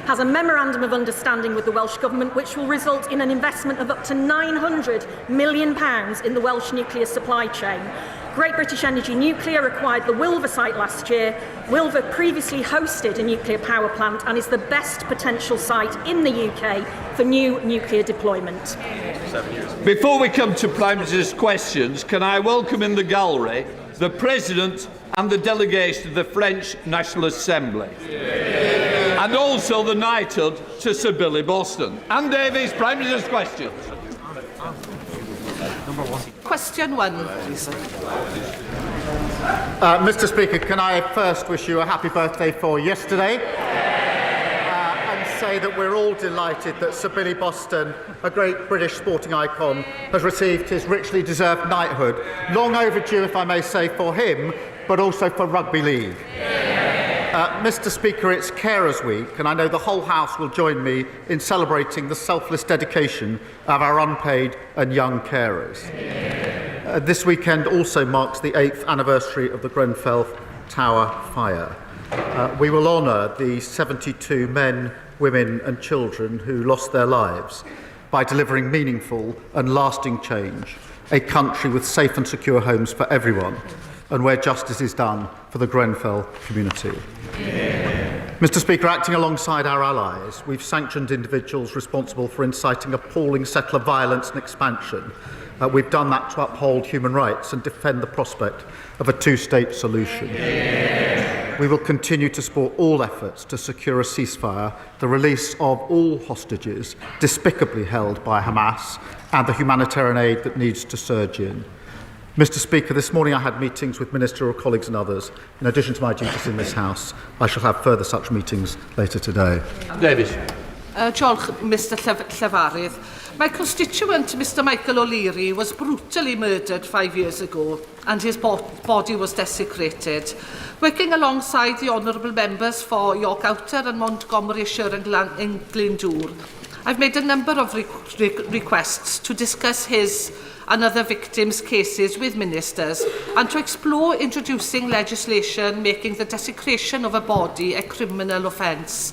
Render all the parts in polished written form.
has a memorandum of understanding with the Welsh Government which will result in an investment of up to £900 million in the Welsh nuclear supply chain. Great British Energy Nuclear acquired the Wilver site last year. Wilver previously hosted a nuclear power plant and is the best potential site in the UK for new nuclear deployment. Before we come to Prime Minister's questions, can I welcome in the gallery the President and the delegation of the French National Assembly, and also the knighthood to Sir Billy Boston. Anne Davies, Prime Minister's questions. Question 1. Mr. Speaker, can I first wish you a happy birthday for yesterday and say that we're all delighted that Sir Billy Boston, a great British sporting icon, has received his richly deserved knighthood. Long overdue, if I may say, for him, but also for rugby league. Mr. Speaker, it's Carers Week, and I know the whole House will join me in celebrating the selfless dedication of our unpaid and young carers. This weekend also marks the 8th anniversary of the Grenfell Tower fire. We will honour the 72 men, women and children who lost their lives by delivering meaningful and lasting change, a country with safe and secure homes for everyone, and where justice is done for the Grenfell community. Mr. Speaker, acting alongside our allies, we've sanctioned individuals responsible for inciting appalling settler violence and expansion. We've done that to uphold human rights and defend the prospect of a two-state solution. We will continue to support all efforts to secure a ceasefire, the release of all hostages despicably held by Hamas, and the humanitarian aid that needs to surge in. Mr. Speaker, this morning I had meetings with ministerial colleagues and others. In addition to my duties in this House, I shall have further such meetings later today. Davies. Diolch, Mr Llefarydd. My constituent, Mr Michael O'Leary, was brutally murdered 5 years ago and his body was desecrated. Working alongside the honourable members for York Outer and Montgomeryshire and Glyndŵr, I've made a number of requests to discuss his and other victims' cases with ministers and to explore introducing legislation making the desecration of a body a criminal offence.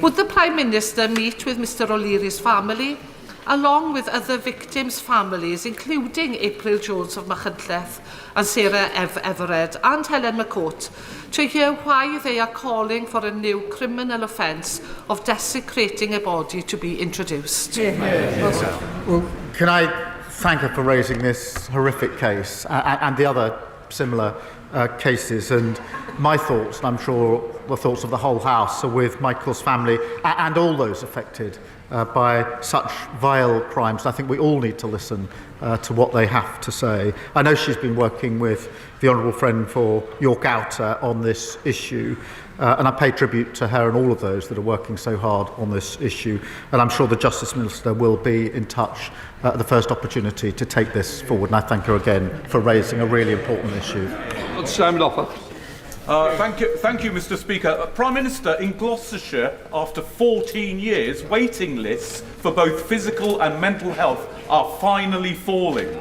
Would the Prime Minister meet with Mr O'Leary's family, along with other victims' families, including April Jones of Machynlleth and Sarah Everard and Helen McCourt, to hear why they are calling for a new criminal offence of desecrating a body to be introduced? Well, can I thank her for raising this horrific case and the other similar cases, and my thoughts, and I'm sure the thoughts of the whole House, are with Michael's family and all those affected by such vile crimes. I think we all need to listen to what they have to say. I know she's been working with the Honourable Friend for York Outer on this issue, and I pay tribute to her and all of those that are working so hard on this issue, and I'm sure the Justice Minister will be in touch at the first opportunity to take this forward, and I thank her again for raising a really important issue. Simon Offer. Thank you, Mr Speaker. Prime Minister, in Gloucestershire, after 14 years, waiting lists for both physical and mental health are finally falling.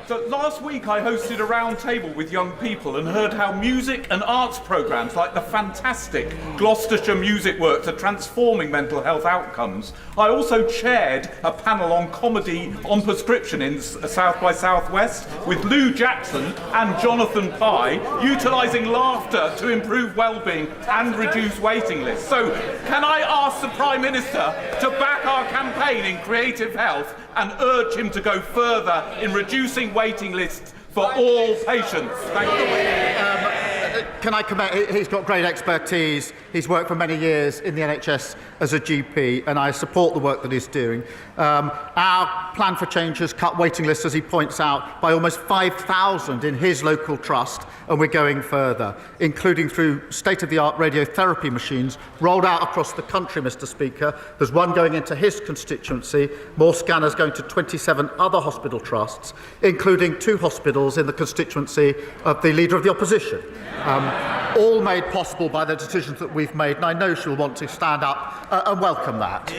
So last week I hosted a round table with young people and heard how music and arts programmes like the fantastic Gloucestershire Music Works are transforming mental health outcomes. I also chaired a panel on comedy on prescription in South by Southwest with Lou Jackson and Jonathan Pye, utilising laughter to improve well-being and reduce waiting lists. So can I ask the Prime Minister to back our campaign in creative health and urge him to go further in reducing waiting lists for all patients? Thank you. Can I comment? He's got great expertise. He's worked for many years in the NHS as a GP, and I support the work that he's doing. Our plan for change has cut waiting lists, as he points out, by almost 5,000 in his local trust, and we're going further, including through state-of-the-art radiotherapy machines rolled out across the country, Mr Speaker. There's one going into his constituency, more scanners going to 27 other hospital trusts, including 2 hospitals in the constituency of the Leader of the Opposition. All made possible by the decisions that we've made, and I know she'll want to stand up and welcome that.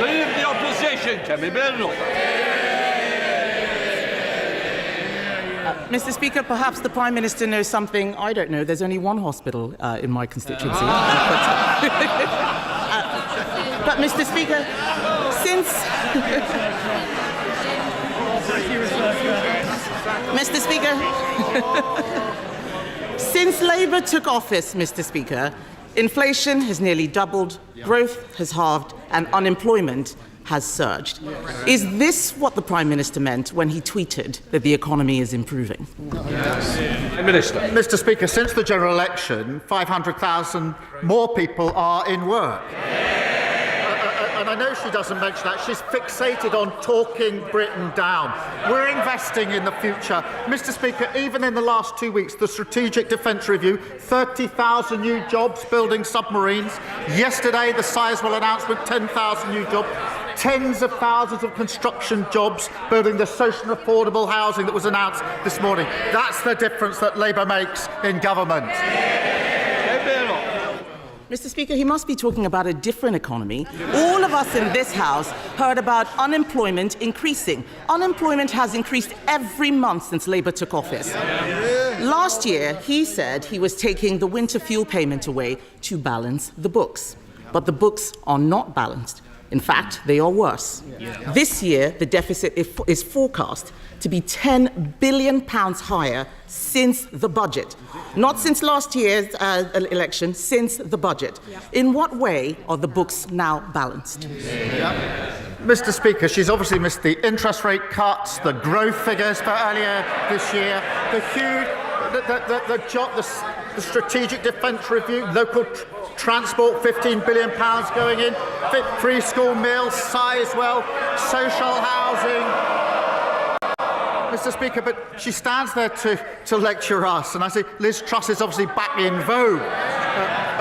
Leader of the Opposition, Kemi Badenoch. Mr. Speaker, perhaps the Prime Minister knows something I don't know. There's only one hospital in my constituency. But Mr. Speaker, since Labour took office, Mr. Speaker, inflation has nearly doubled, growth has halved, and unemployment has surged. Is this what the Prime Minister meant when he tweeted that the economy is improving? Minister. Mr. Speaker, since the general election, 500,000 more people are in work. And I know she doesn't mention that. She's fixated on talking Britain down. We're investing in the future. Mr. Speaker, even in the last 2 weeks, the Strategic Defence Review, 30,000 new jobs building submarines. Yesterday, the Sizewell announcement, 10,000 new jobs. Tens of thousands of construction jobs building the social and affordable housing that was announced this morning. That's the difference that Labour makes in government. Mr. Speaker, he must be talking about a different economy. All of us in this House heard about unemployment increasing. Unemployment has increased every month since Labour took office. Last year, he said he was taking the winter fuel payment away to balance the books. But the books are not balanced. In fact, they are worse. This year, the deficit is forecast to be £10 billion higher since the budget. Not since last year's election, since the budget. In what way are the books now balanced? Mr. Speaker, she's obviously missed the interest rate cuts, the growth figures for earlier this year, the huge, the Strategic Defence Review, local transport, £15 billion going in, free school meals, Sizewell, social housing. Mr. Speaker, but she stands there to lecture us, and I say Liz Truss is obviously back in vogue,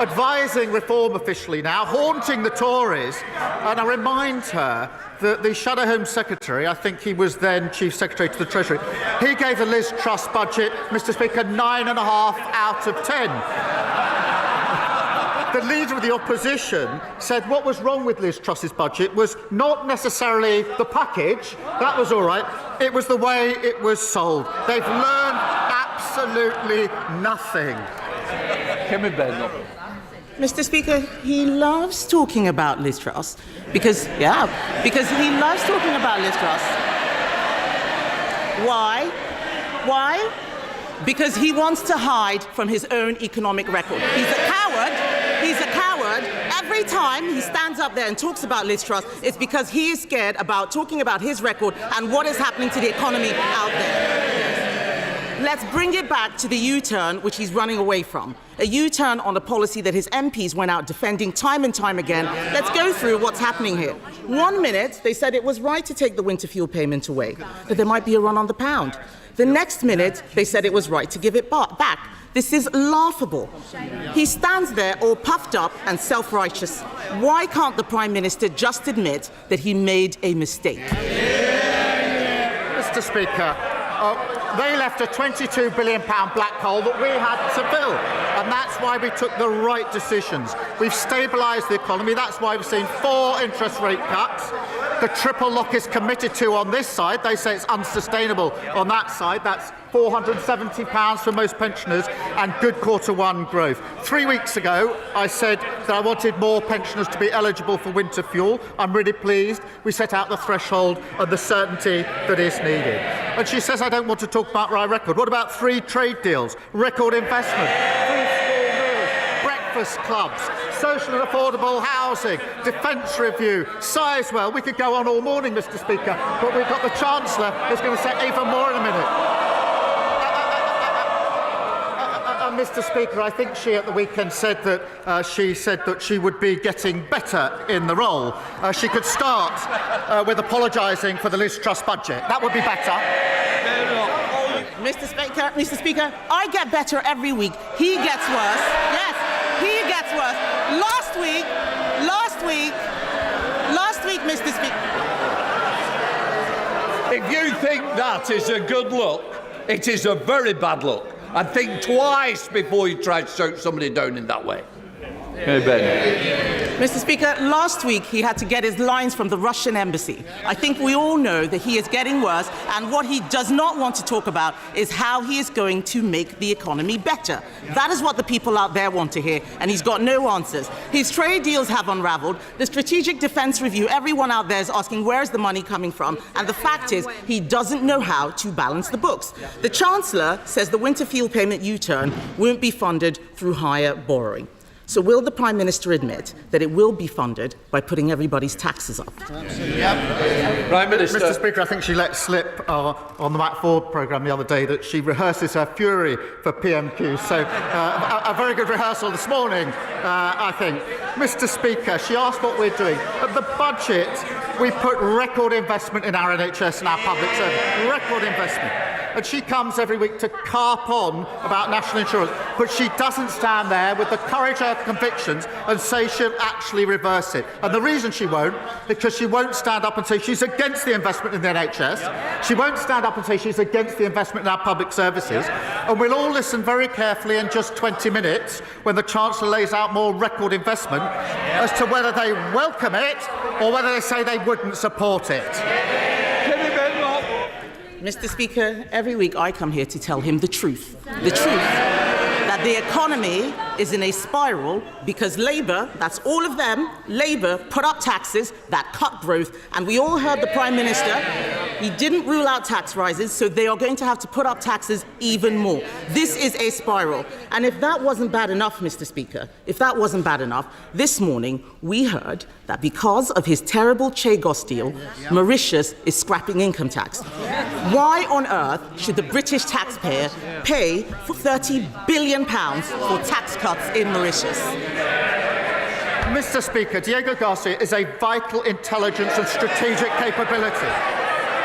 advising reform officially now, haunting the Tories, and I remind her that the Shadow Home Secretary, I think he was then Chief Secretary to the Treasury, he gave the Liz Truss budget, Mr. Speaker, 9.5 out of 10. The Leader of the Opposition said what was wrong with Liz Truss's budget was not necessarily the package, that was all right, it was the way it was sold. They've learned absolutely nothing. Kemi Badenoch. Mr. Speaker, he loves talking about Liz Truss because he loves talking about Liz Truss. Why? Why? Because he wants to hide from his own economic record. He's a coward. He's a coward. Every time he stands up there and talks about Liz Truss, it's because he is scared about talking about his record and what is happening to the economy out there. Let's bring it back to the U-turn, which he's running away from. A U-turn on a policy that his MPs went out defending time and time again. Let's go through what's happening here. 1 minute, they said it was right to take the winter fuel payment away, that there might be a run on the pound. The next minute, they said it was right to give it back. This is laughable. He stands there all puffed up and self-righteous. Why can't the Prime Minister just admit that he made a mistake? Mr. Speaker, they left a £22 billion black hole that we had to fill, and that's why we took the right decisions. We've stabilised the economy. That's why we've seen 4 interest rate cuts. The triple lock is committed to on this side. They say it's unsustainable on that side. That's £470 for most pensioners and good Q1 growth. 3 weeks ago, I said that I wanted more pensioners to be eligible for winter fuel. I'm really pleased. We set out the threshold and the certainty that is needed. And she says I don't want to talk about my record. What about 3 trade deals, record investment, free school meals, breakfast clubs, social and affordable housing, defence review, Sizewell? We could go on all morning, Mr. Speaker, but we've got the Chancellor who's going to say even more in a minute. Mr. Speaker, I think she at the weekend said that she would be getting better in the role. She could start with apologising for the Liz Truss budget. That would be better. Mr. Speaker, I get better every week. He gets worse. Yes, he gets worse. Last week, Mr. Speaker. If you think that is a good look, it is a very bad look. And think twice before you try to shout somebody down in that way. Mr. Speaker, last week he had to get his lines from the Russian embassy. I think we all know that he is getting worse, and what he does not want to talk about is how he is going to make the economy better. That is what the people out there want to hear, and he's got no answers. His trade deals have unraveled. The Strategic Defence Review, everyone out there is asking where is the money coming from, and the fact is he doesn't know how to balance the books. The Chancellor says the winter fuel payment U-turn won't be funded through higher borrowing. So will the Prime Minister admit that it will be funded by putting everybody's taxes up? Prime Minister. Mr. Speaker, I think she let slip on the Matt Ford programme the other day that she rehearses her fury for PMQs. So a very good rehearsal this morning, I think. Mr. Speaker, she asked what we're doing. At the budget, we put record investment in our NHS and our public service. Record investment. And she comes every week to carp on about national insurance, but she doesn't stand there with the courage of her convictions and say she'll actually reverse it. And the reason she won't, because she won't stand up and say she's against the investment in the NHS. She won't stand up and say she's against the investment in our public services. And we'll all listen very carefully in just 20 minutes when the Chancellor lays out more record investment as to whether they welcome it or whether they say they wouldn't support it. Kemi Badenoch. Mr. Speaker, every week I come here to tell him the truth. The truth that the economy is in a spiral because Labour, that's all of them, Labour put up taxes that cut growth, and we all heard the Prime Minister, he didn't rule out tax rises, so they are going to have to put up taxes even more. This is a spiral. And if that wasn't bad enough, Mr. Speaker, if that wasn't bad enough, this morning we heard that because of his terrible Chagos deal, Mauritius is scrapping income tax. Why on earth should the British taxpayer pay for £30 billion for tax cuts in Mauritius? Mr. Speaker, Diego Garcia is a vital intelligence and strategic capability.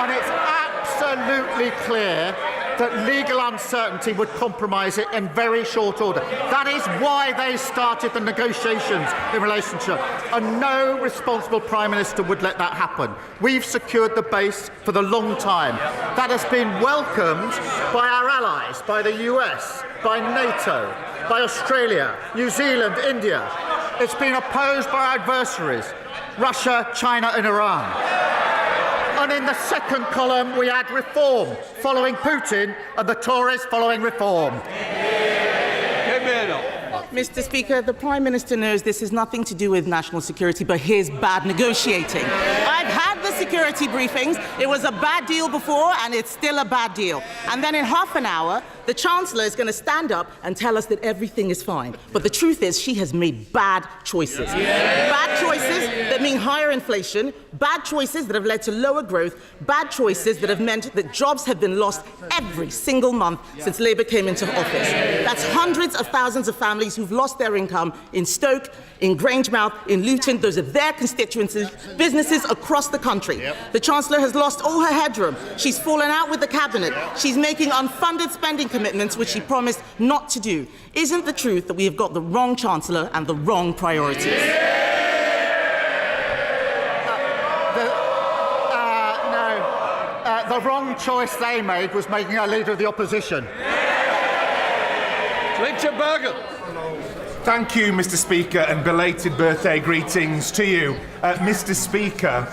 And it's absolutely clear that legal uncertainty would compromise it in very short order. That is why they started the negotiations in relation to it. And no responsible Prime Minister would let that happen. We've secured the base for the long time. That has been welcomed by our allies, by the US, by NATO, by Australia, New Zealand, India. It's been opposed by our adversaries, Russia, China and Iran. And in the second column, we add reform, following Putin, and the Tories following reform. Mr. Speaker, the Prime Minister knows this has nothing to do with national security, but his bad negotiating. I've had the security briefings. It was a bad deal before, and it's still a bad deal. And then in half an hour, the Chancellor is going to stand up and tell us that everything is fine. But the truth is, she has made bad choices. Bad choices that mean higher inflation, bad choices that have led to lower growth, bad choices that have meant that jobs have been lost every single month since Labour came into office. That's hundreds of thousands of families who've lost their income in Stoke, in Grangemouth, in Luton. Those are their constituencies, businesses across the country. The Chancellor has lost all her headroom. She's fallen out with the Cabinet. She's making unfunded spending commitments which she promised not to do. Isn't the truth that we have got the wrong Chancellor and the wrong priorities? The wrong choice they made was making her Leader of the Opposition. Richard Bergen. Thank you, Mr. Speaker, and belated birthday greetings to you. Mr. Speaker,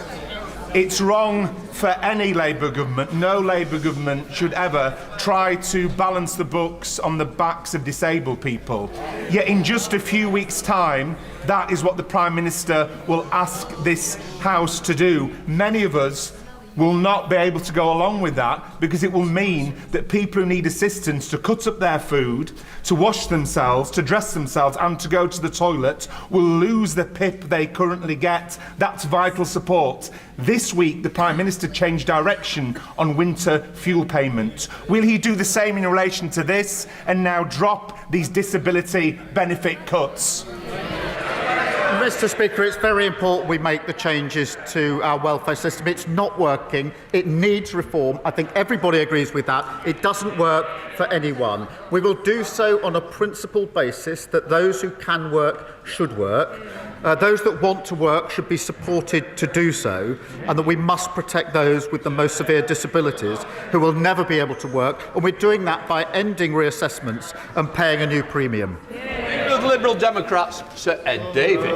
it's wrong for any Labour government. No Labour government should ever try to balance the books on the backs of disabled people. Yet in just a few weeks' time, that is what the Prime Minister will ask this House to do. Many of us will not be able to go along with that because it will mean that people who need assistance to cut up their food, to wash themselves, to dress themselves and to go to the toilet will lose the PIP they currently get. That's vital support. This week, the Prime Minister changed direction on winter fuel payment. Will he do the same in relation to this and now drop these disability benefit cuts? Mr. Speaker, it's very important we make the changes to our welfare system. It's not working. It needs reform. I think everybody agrees with that. It doesn't work for anyone. We will do so on a principled basis that those who can work should work. Those that want to work should be supported to do so, and that we must protect those with the most severe disabilities who will never be able to work. And we're doing that by ending reassessments and paying a new premium. Liberal Democrats, Sir Ed Davey.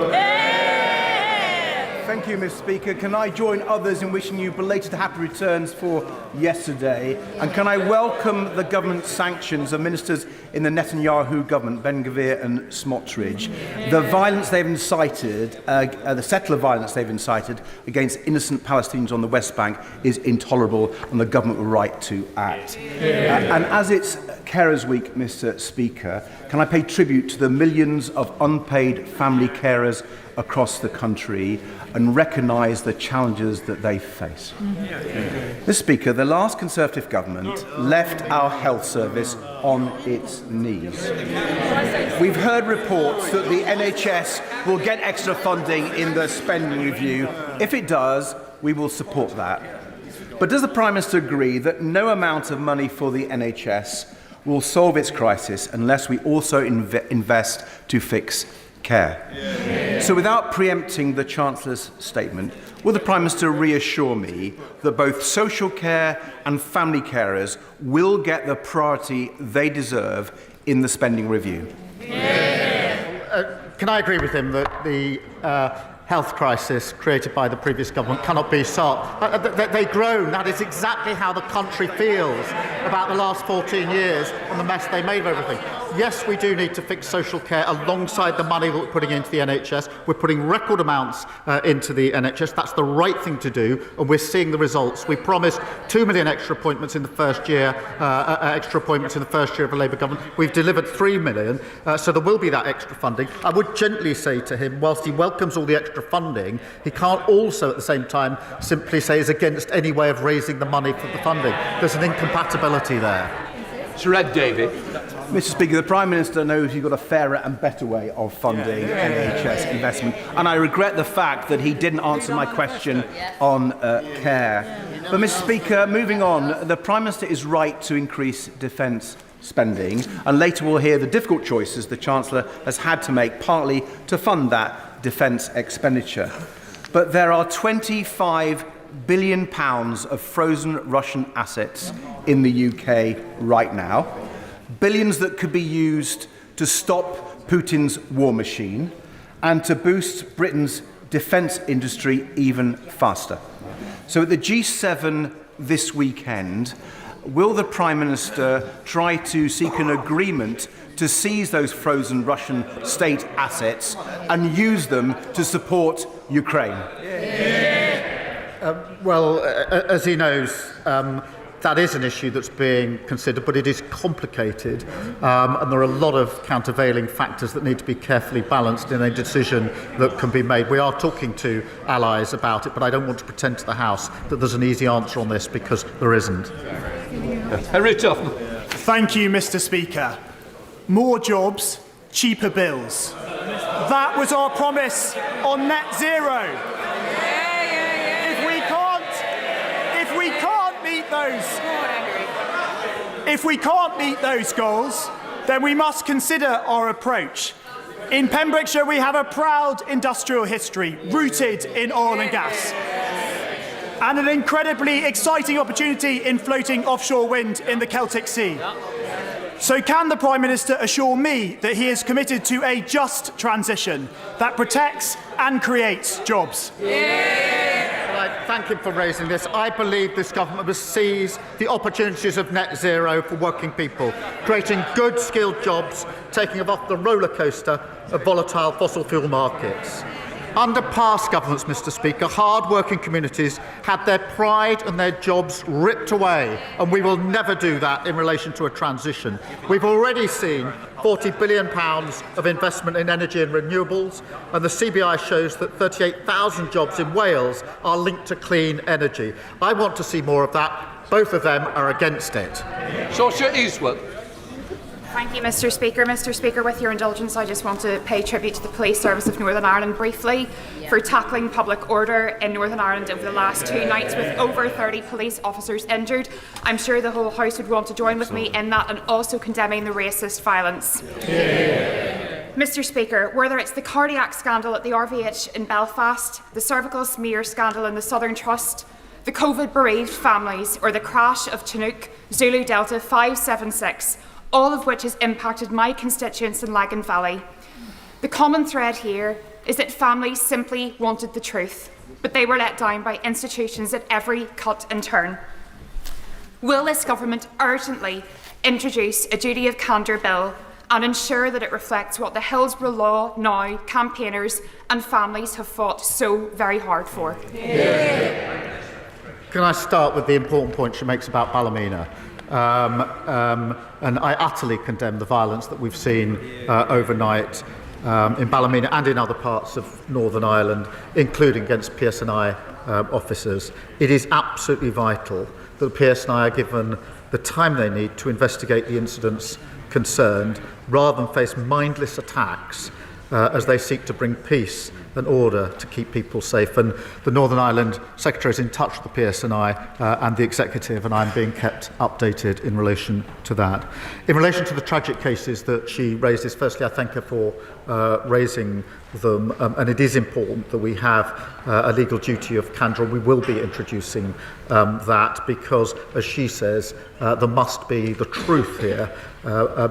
Thank you, Mr. Speaker. Can I join others in wishing you belated happy returns for yesterday? And can I welcome the government sanctions of ministers in the Netanyahu government, Ben-Gvir and Smotrich? The violence they've incited, the settler violence they've incited against innocent Palestinians on the West Bank is intolerable, and the government were right to act. And as it's Carers Week, Mr. Speaker, can I pay tribute to the millions of unpaid family carers across the country and recognise the challenges that they face? Mr. Speaker, the last Conservative government left our health service on its knees. We've heard reports that the NHS will get extra funding in the spending review. If it does, we will support that. But does the Prime Minister agree that no amount of money for the NHS will solve its crisis unless we also invest to fix care? So without preempting the Chancellor's statement, will the Prime Minister reassure me that both social care and family carers will get the priority they deserve in the spending review? Can I agree with him that the health crisis created by the previous government cannot be solved? They groan. That is exactly how the country feels about the last 14 years and the mess they made of everything. Yes, we do need to fix social care alongside the money that we're putting into the NHS. We're putting record amounts into the NHS. That's the right thing to do, and we're seeing the results. We promised 2 million extra appointments in the first year, of a Labour government. We've delivered 3 million, so there will be that extra funding. I would gently say to him, whilst he welcomes all the extra funding, he can't also at the same time simply say he's against any way of raising the money for the funding. There's an incompatibility there. Sir Ed Davey. Mr. Speaker, the Prime Minister knows he's got a fairer and better way of funding NHS investment, and I regret the fact that he didn't answer my question on care. But, Mr. Speaker, moving on, the Prime Minister is right to increase defence spending, and later we'll hear the difficult choices the Chancellor has had to make, partly to fund that defence expenditure. But there are £25 billion of frozen Russian assets in the UK right now. Billions that could be used to stop Putin's war machine and to boost Britain's defence industry even faster. So at the G7 this weekend, will the Prime Minister try to seek an agreement to seize those frozen Russian state assets and use them to support Ukraine? Well, as he knows, that is an issue that's being considered, but it is complicated, and there are a lot of countervailing factors that need to be carefully balanced in a decision that can be made. We are talking to allies about it, but I don't want to pretend to the House that there's an easy answer on this, because there isn't. Thank you, Mr. Speaker. More jobs, cheaper bills. That was our promise on net zero. If we can't meet those goals, then we must consider our approach. In Pembrokeshire, we have a proud industrial history rooted in oil and gas, and an incredibly exciting opportunity in floating offshore wind in the Celtic Sea. So can the Prime Minister assure me that he is committed to a just transition that protects and creates jobs? I thank him for raising this. I believe this government must seize the opportunities of net zero for working people, creating good skilled jobs, taking them off the roller coaster of volatile fossil fuel markets. Under past governments, Mr. Speaker, hard-working communities had their pride and their jobs ripped away, and we will never do that in relation to a transition. We've already seen £40 billion of investment in energy and renewables, and the CBI shows that 38,000 jobs in Wales are linked to clean energy. I want to see more of that. Both of them are against it. Saoirse Eastwood. Thank you, Mr. Speaker. Mr. Speaker, with your indulgence, I just want to pay tribute to the Police Service of Northern Ireland briefly for tackling public order in Northern Ireland over the last 2 nights with over 30 police officers injured. I'm sure the whole House would want to join with me in that, and also condemning the racist violence. Mr. Speaker, whether it's the cardiac scandal at the RVH in Belfast, the cervical smear scandal in the Southern Trust, the COVID-bereaved families, or the crash of Chinook Zulu Delta 576, all of which has impacted my constituents in Lagan Valley. The common thread here is that families simply wanted the truth. but they were let down by institutions at every cut and turn. Will this government urgently introduce a duty of candour bill and ensure that it reflects what the Hillsborough Law Now campaigners and families have fought so very hard for? Can I start with the important point she makes about Ballymena? And I utterly condemn the violence that we've seen overnight in Ballymena and in other parts of Northern Ireland, including against PSNI officers. It is absolutely vital that the PSNI are given the time they need to investigate the incidents concerned, rather than face mindless attacks as they seek to bring peace and order to keep people safe. And the Northern Ireland Secretary is in touch with the PSNI and the Executive, and I'm being kept updated in relation to that. In relation to the tragic cases that she raises, firstly, I thank her for raising them, and it is important that we have a legal duty of candour. We will be introducing that because, as she says, there must be the truth here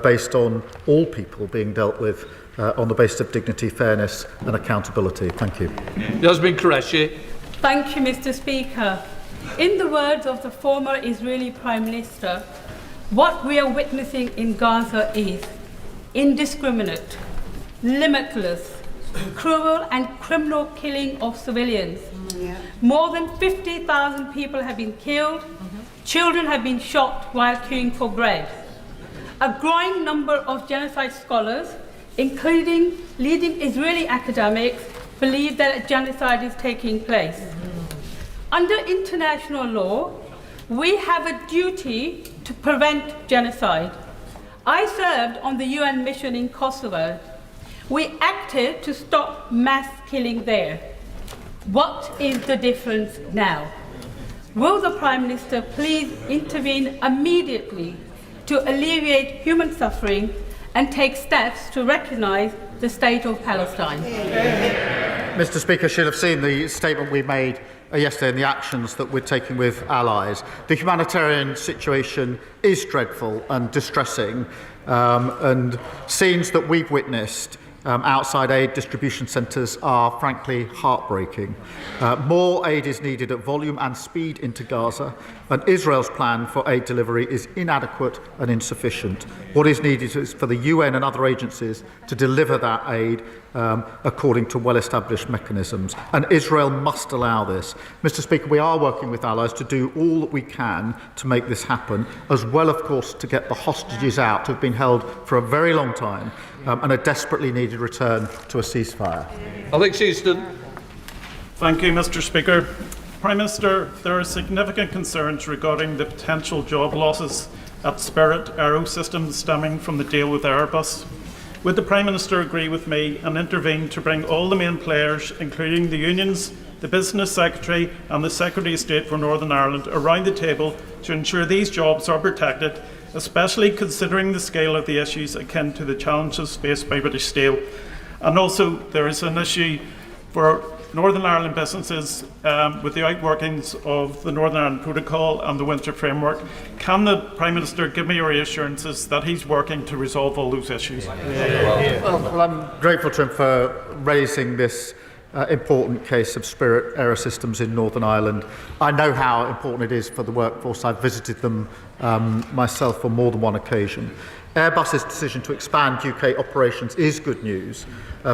based on all people being dealt with on the basis of dignity, fairness and accountability. Thank you. Yasmin Qureshi. Thank you, Mr. Speaker. In the words of the former Israeli Prime Minister, what we are witnessing in Gaza is indiscriminate, limitless, cruel and criminal killing of civilians. More than 50,000 people have been killed. Children have been shot while queuing for bread. A growing number of genocide scholars, including leading Israeli academics, believe that a genocide is taking place. Under international law, we have a duty to prevent genocide. I served on the UN mission in Kosovo. We acted to stop mass killing there. What is the difference now? Will the Prime Minister please intervene immediately to alleviate human suffering and take steps to recognise the state of Palestine? Mr. Speaker, she'll have seen the statement we made yesterday and the actions that we're taking with allies. The humanitarian situation is dreadful and distressing, and scenes that we've witnessed outside aid distribution centres are frankly heartbreaking. More aid is needed at volume and speed into Gaza, and Israel's plan for aid delivery is inadequate and insufficient. What is needed is for the UN and other agencies to deliver that aid according to well-established mechanisms, and Israel must allow this. Mr. Speaker, we are working with allies to do all that we can to make this happen, as well, of course, to get the hostages out who've been held for a very long time and a desperately needed return to a ceasefire. Alex Easton. Thank you, Mr. Speaker. Prime Minister, there are significant concerns regarding the potential job losses at Spirit Aerosystems stemming from the deal with Airbus. Would the Prime Minister agree with me and intervene to bring all the main players, including the unions, the Business Secretary and the Secretary of State for Northern Ireland, around the table to ensure these jobs are protected, especially considering the scale of the issues akin to the challenges faced by British Steel? And also, there is an issue for Northern Ireland businesses with the outworkings of the Northern Ireland Protocol and the Winter Framework. Can the Prime Minister give me reassurances that he's working to resolve all those issues? Well, I'm grateful to him for raising this important case of Spirit Aerosystems in Northern Ireland. I know how important it is for the workforce. I've visited them myself on more than one occasion. Airbus's decision to expand UK operations is good news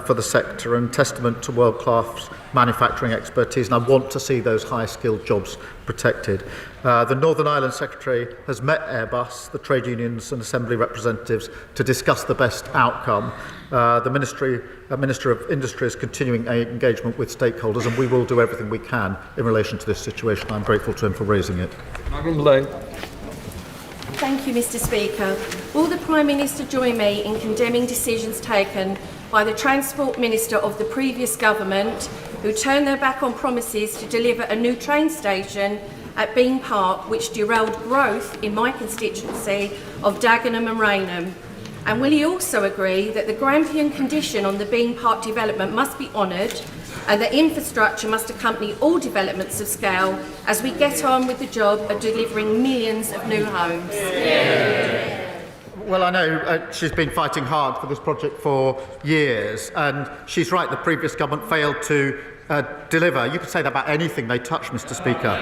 for the sector and testament to world-class manufacturing expertise, and I want to see those high-skilled jobs protected. The Northern Ireland Secretary has met Airbus, the trade unions and assembly representatives to discuss the best outcome. The Minister of Industry is continuing engagement with stakeholders, and we will do everything we can in relation to this situation. I'm grateful to him for raising it. Thank you, Mr. Speaker. Will the Prime Minister join me in condemning decisions taken by the Transport Minister of the previous government, who turned their back on promises to deliver a new train station at Bean Park, which derailed growth in my constituency of Dagenham and Rainham? And will he also agree that the Grampian condition on the Bean Park development must be honoured and that infrastructure must accompany all developments of scale as we get on with the job of delivering millions of new homes? Well, I know she's been fighting hard for this project for years, and she's right, the previous government failed to deliver. You could say that about anything they touch, Mr. Speaker.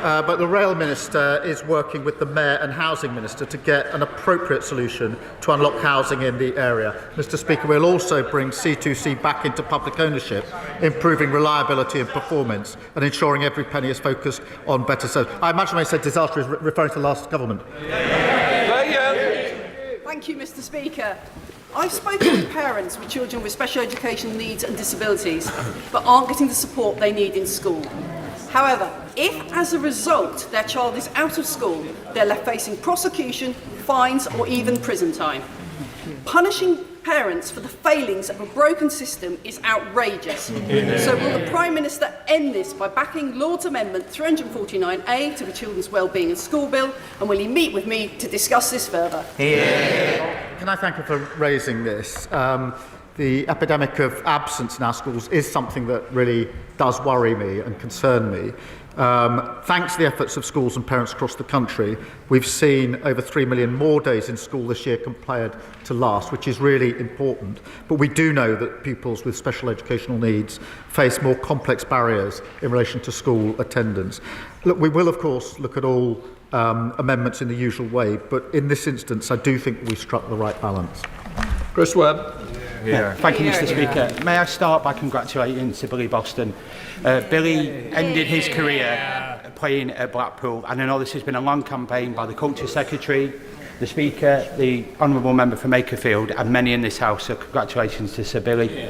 But the Rail Minister is working with the Mayor and Housing Minister to get an appropriate solution to unlock housing in the area. Mr. Speaker, we'll also bring C2C back into public ownership, improving reliability and performance, and ensuring every penny is focused on better service. I imagine when I said disaster is referring to the last government. Thank you, Mr. Speaker. I've spoken with parents with children with special educational needs and disabilities, but aren't getting the support they need in school. However, if as a result their child is out of school, they're left facing prosecution, fines, or even prison time. Punishing parents for the failings of a broken system is outrageous. So will the Prime Minister end this by backing Lord's Amendment 349A to the Children's Wellbeing and School Bill, and will he meet with me to discuss this further? Can I thank her for raising this? The epidemic of absence in our schools is something that really does worry me and concern me. Thanks to the efforts of schools and parents across the country, we've seen over 3 million more days in school this year compared to last, which is really important. But we do know that pupils with special educational needs face more complex barriers in relation to school attendance. Look, we will, of course, look at all amendments in the usual way, but in this instance, I do think we struck the right balance. Chris Webb. Thank you, Mr. Speaker. May I start by congratulating Sir Billy Boston. Billy ended his career playing at Blackpool, and I know this has been a long campaign by the Culture Secretary, the Speaker, the Honourable Member for Makerfield, and many in this House, so congratulations to Sir Billy.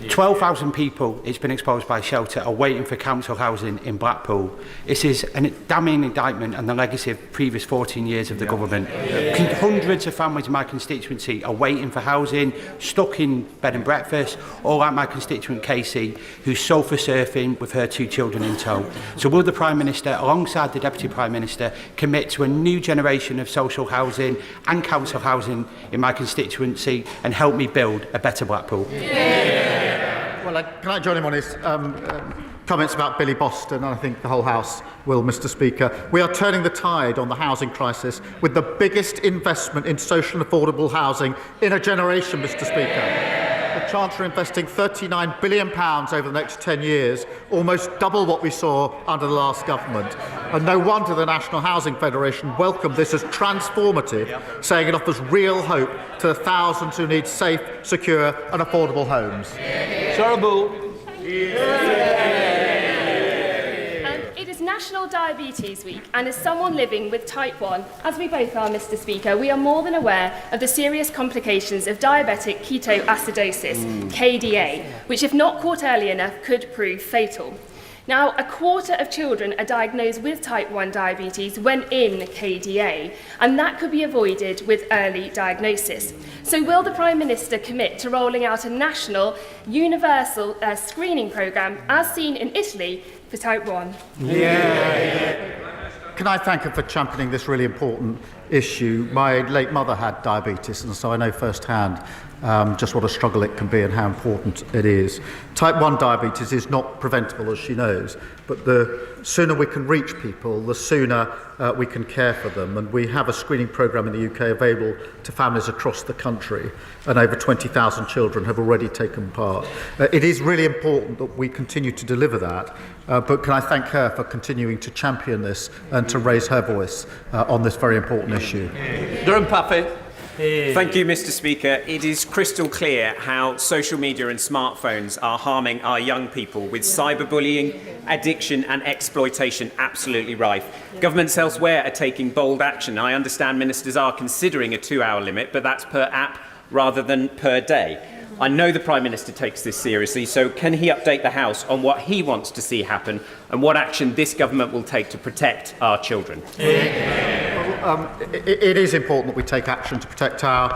12,000 people, it's been exposed by shelter, are waiting for council housing in Blackpool. This is a damning indictment on the legacy of previous 14 years of the government. Hundreds of families in my constituency are waiting for housing, stuck in bed and breakfast, or like my constituent Casey, who's sofa surfing with her 2 children in tow. So will the Prime Minister, alongside the Deputy Prime Minister, commit to a new generation of social housing and council housing in my constituency and help me build a better Blackpool? Well, can I join him on his comments about Billy Boston, and I think the whole House will, Mr. Speaker. We are turning the tide on the housing crisis with the biggest investment in social and affordable housing in a generation, Mr. Speaker. The Chancellor investing £39 billion over the next 10 years, almost double what we saw under the last government. And no wonder the National Housing Federation welcomed this as transformative, saying it offers real hope to the thousands who need safe, secure and affordable homes. It is National Diabetes Week, and as someone living with type 1, as we both are, Mr. Speaker, we are more than aware of the serious complications of diabetic ketoacidosis, KDA, which, if not caught early enough, could prove fatal. Now, 1/4 of children are diagnosed with type 1 diabetes when in KDA, and that could be avoided with early diagnosis. So will the Prime Minister commit to rolling out a national, universal screening programme, as seen in Italy, for type 1? Can I thank her for championing this really important issue? My late mother had diabetes, and so I know firsthand just what a struggle it can be and how important it is. Type 1 diabetes is not preventable, as she knows, but the sooner we can reach people, the sooner we can care for them. And we have a screening programme in the UK available to families across the country, and over 20,000 children have already taken part. It is really important that we continue to deliver that, but can I thank her for continuing to champion this and to raise her voice on this very important issue. Durham Paffy. Thank you, Mr. Speaker. It is crystal clear how social media and smartphones are harming our young people, with cyberbullying, addiction and exploitation absolutely rife. Governments elsewhere are taking bold action. I understand ministers are considering a 2-hour limit, but that's per app rather than per day. I know the Prime Minister takes this seriously, so can he update the House on what he wants to see happen and what action this government will take to protect our children? It is important that we take action to protect our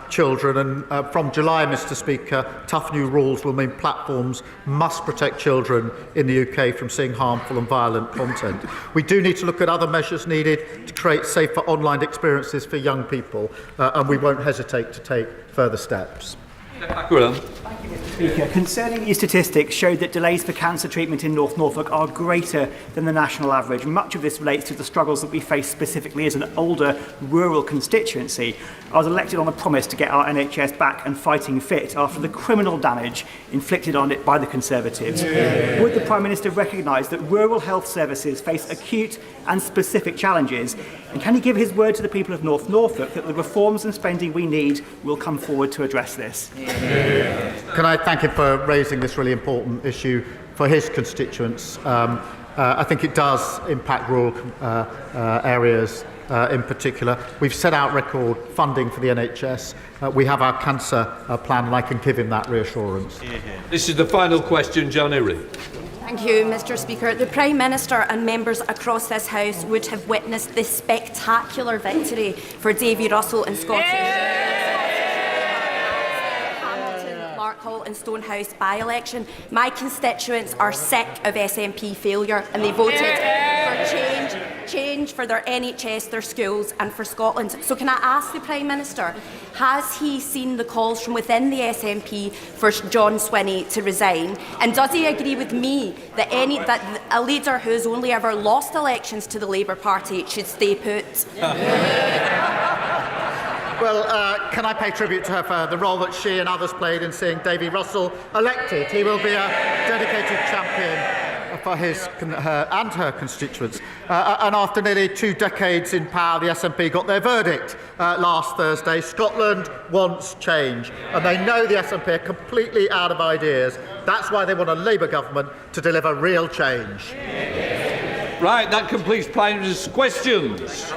children, and from July, Mr. Speaker, tough new rules will mean platforms must protect children in the UK from seeing harmful and violent content. We do need to look at other measures needed to create safer online experiences for young people, and we won't hesitate to take further steps. Thank you, Mr. Speaker, concerning these statistics show that delays for cancer treatment in North Norfolk are greater than the national average. Much of this relates to the struggles that we face specifically as an older rural constituency. I was elected on a promise to get our NHS back and fighting fit after the criminal damage inflicted on it by the Conservatives. Yeah. Would the Prime Minister recognise that rural health services face acute and specific challenges? And can he give his word to the people of North Norfolk that the reforms and spending we need will come forward to address this? Yeah. Can I thank him for raising this really important issue for his constituents? I think it does impact rural areas in particular. We've set out record funding for the NHS. We have our cancer plan, and I can give him that reassurance. This is the final question, John Erie. Thank you, Mr. Speaker. The Prime Minister and members across this House would have witnessed this spectacular victory for Davy Russell in Scottish. Hall and Stonehouse by-election. My constituents are sick of SNP failure and they voted for change for their NHS, their schools and for Scotland. So can I ask the Prime Minister, has he seen the calls from within the SNP for John Swinney to resign? And does he agree with me that a leader who has only ever lost elections to the Labour Party should stay put? Well, can I pay tribute to her for the role that she and others played in seeing Davy Russell elected? He will be a dedicated champion for her and her constituents. And after nearly 2 decades in power, the SNP got their verdict last Thursday. Scotland wants change, and they know the SNP are completely out of ideas. That's why they want a Labour government to deliver real change. Right, that completes Prime Minister's questions.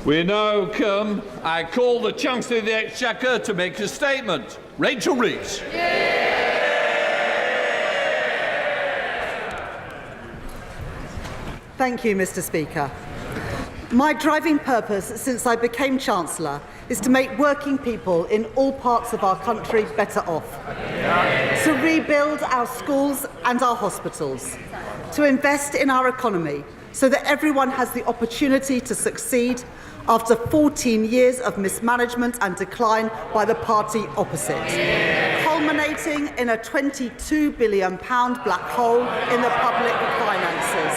We now come. I call the Chancellor of the Exchequer to make a statement. Rachel Reeves. Thank you, Mr. Speaker. My driving purpose since I became Chancellor is to make working people in all parts of our country better off, to rebuild our schools and our hospitals, to invest in our economy so that everyone has the opportunity to succeed after 14 years of mismanagement and decline by the party opposite, culminating in a £22 billion black hole in the public finances.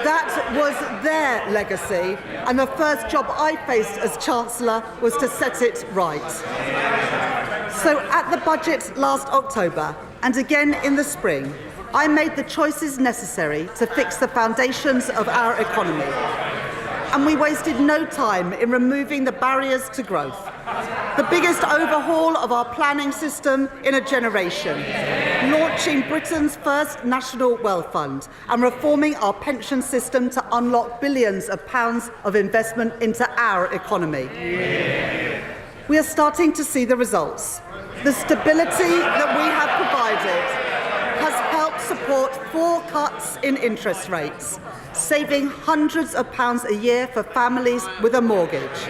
That was their legacy, and the first job I faced as Chancellor was to set it right. So at the budget last October, and again in the spring, I made the choices necessary to fix the foundations of our economy. And we wasted no time in removing the barriers to growth. The biggest overhaul of our planning system in a generation, launching Britain's first national wealth fund and reforming our pension system to unlock billions of pounds of investment into our economy. We are starting to see the results. The stability that we have provided has helped support 4 cuts in interest rates, saving hundreds of pounds a year for families with a mortgage.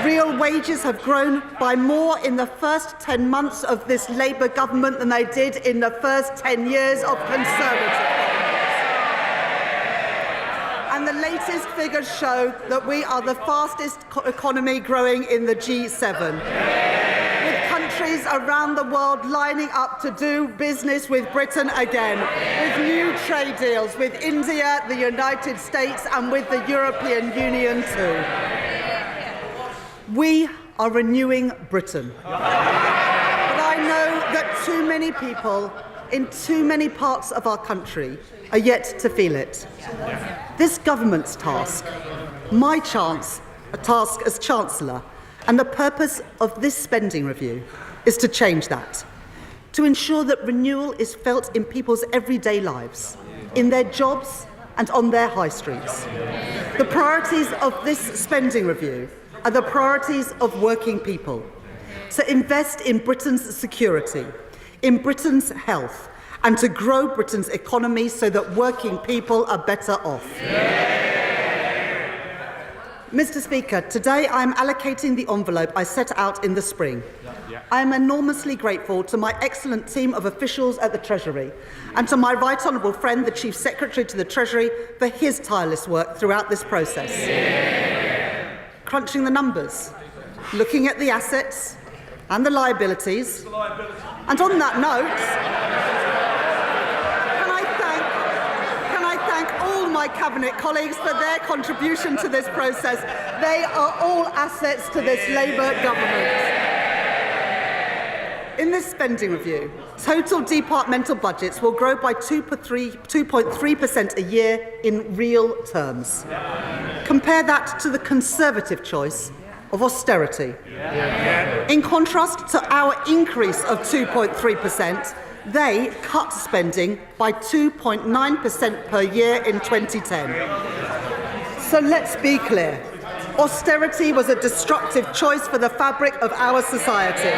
Real wages have grown by more in the first 10 months of this Labour government than they did in the first 10 years of Conservative governments. And the latest figures show that we are the fastest economy growing in the G7. Countries around the world lining up to do business with Britain again, with new trade deals with India, the United States and with the European Union too. We are renewing Britain. But I know that too many people in too many parts of our country are yet to feel it. This government's task, my task as Chancellor, and the purpose of this spending review is to change that, to ensure that renewal is felt in people's everyday lives, in their jobs and on their high streets. The priorities of this spending review are the priorities of working people, to invest in Britain's security, in Britain's health, and to grow Britain's economy so that working people are better off. Mr. Speaker, today I am allocating the envelope I set out in the spring. I am enormously grateful to my excellent team of officials at the Treasury and to my right honourable friend, the Chief Secretary to the Treasury, for his tireless work throughout this process. Crunching the numbers, looking at the assets, and the liabilities. And on that note, can I thank all my Cabinet colleagues for their contribution to this process. They are all assets to this Labour government. In this spending review, total departmental budgets will grow by 2.3% a year in real terms. Compare that to the Conservative choice of austerity. In contrast to our increase of 2.3%, they cut spending by 2.9% per year in 2010. So let's be clear. Austerity was a destructive choice for the fabric of our society.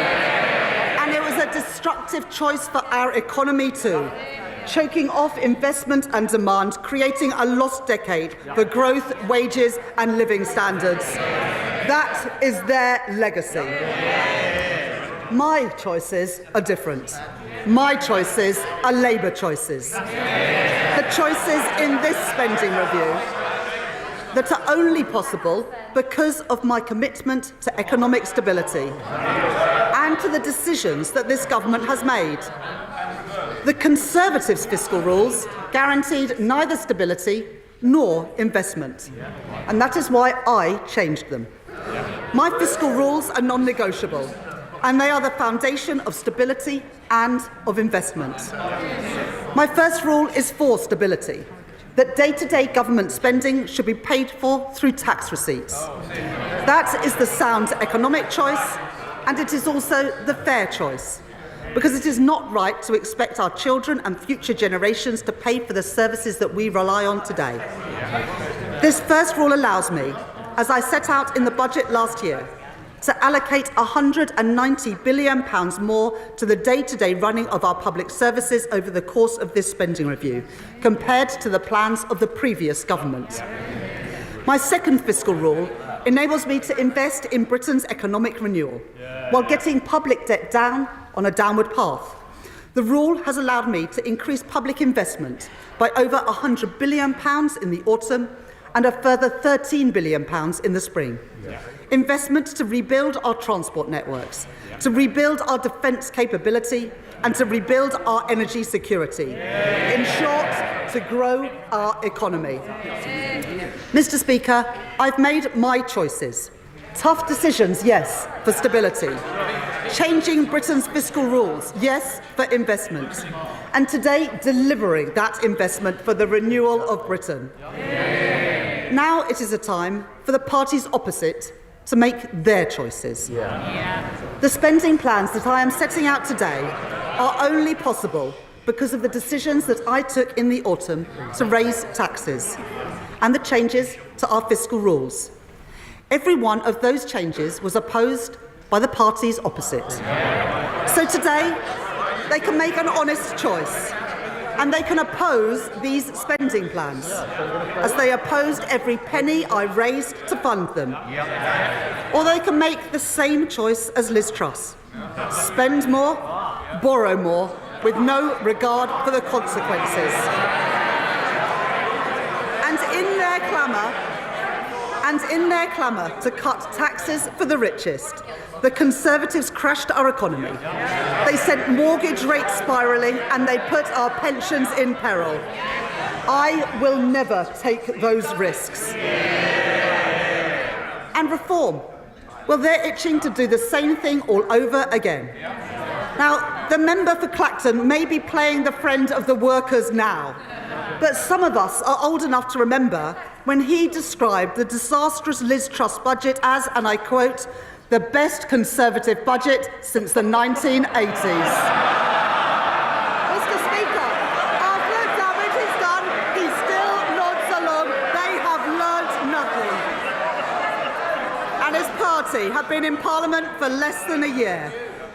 And it was a destructive choice for our economy too, choking off investment and demand, creating a lost decade for growth, wages and living standards. That is their legacy. My choices are different. My choices are Labour choices. The choices in this spending review that are only possible because of my commitment to economic stability and to the decisions that this government has made. The Conservatives' fiscal rules guaranteed neither stability nor investment, and that is why I changed them. My fiscal rules are non-negotiable, and they are the foundation of stability and of investment. My first rule is for stability, that day-to-day government spending should be paid for through tax receipts. That is the sound economic choice, and it is also the fair choice, because it is not right to expect our children and future generations to pay for the services that we rely on today. This first rule allows me, as I set out in the budget last year, to allocate £190 billion more to the day-to-day running of our public services over the course of this spending review, compared to the plans of the previous government. My second fiscal rule enables me to invest in Britain's economic renewal, while getting public debt down on a downward path. The rule has allowed me to increase public investment by over £100 billion in the autumn and a further £13 billion in the spring. Investment to rebuild our transport networks, to rebuild our defence capability and to rebuild our energy security. In short, to grow our economy. Mr. Speaker, I've made my choices. Tough decisions, yes, for stability. Changing Britain's fiscal rules, yes, for investment. And today, delivering that investment for the renewal of Britain. Now it is a time for the parties opposite to make their choices. The spending plans that I am setting out today are only possible because of the decisions that I took in the autumn to raise taxes and the changes to our fiscal rules. Every one of those changes was opposed by the parties opposite. So today, they can make an honest choice, and they can oppose these spending plans, as they opposed every penny I raised to fund them. Or they can make the same choice as Liz Truss: spend more, borrow more, with no regard for the consequences. And in their clamour to cut taxes for the richest, the Conservatives crashed our economy. They sent mortgage rates spiralling and they put our pensions in peril. I will never take those risks. And reform, well, they're itching to do the same thing all over again. Now, the member for Clacton may be playing the friend of the workers now, but some of us are old enough to remember when he described the disastrous Liz Truss budget as, and I quote, the best Conservative budget since the 1980s. Mr. Speaker, after the damage is done, he still nods along. They have learnt nothing. And his party have been in Parliament for less than a year,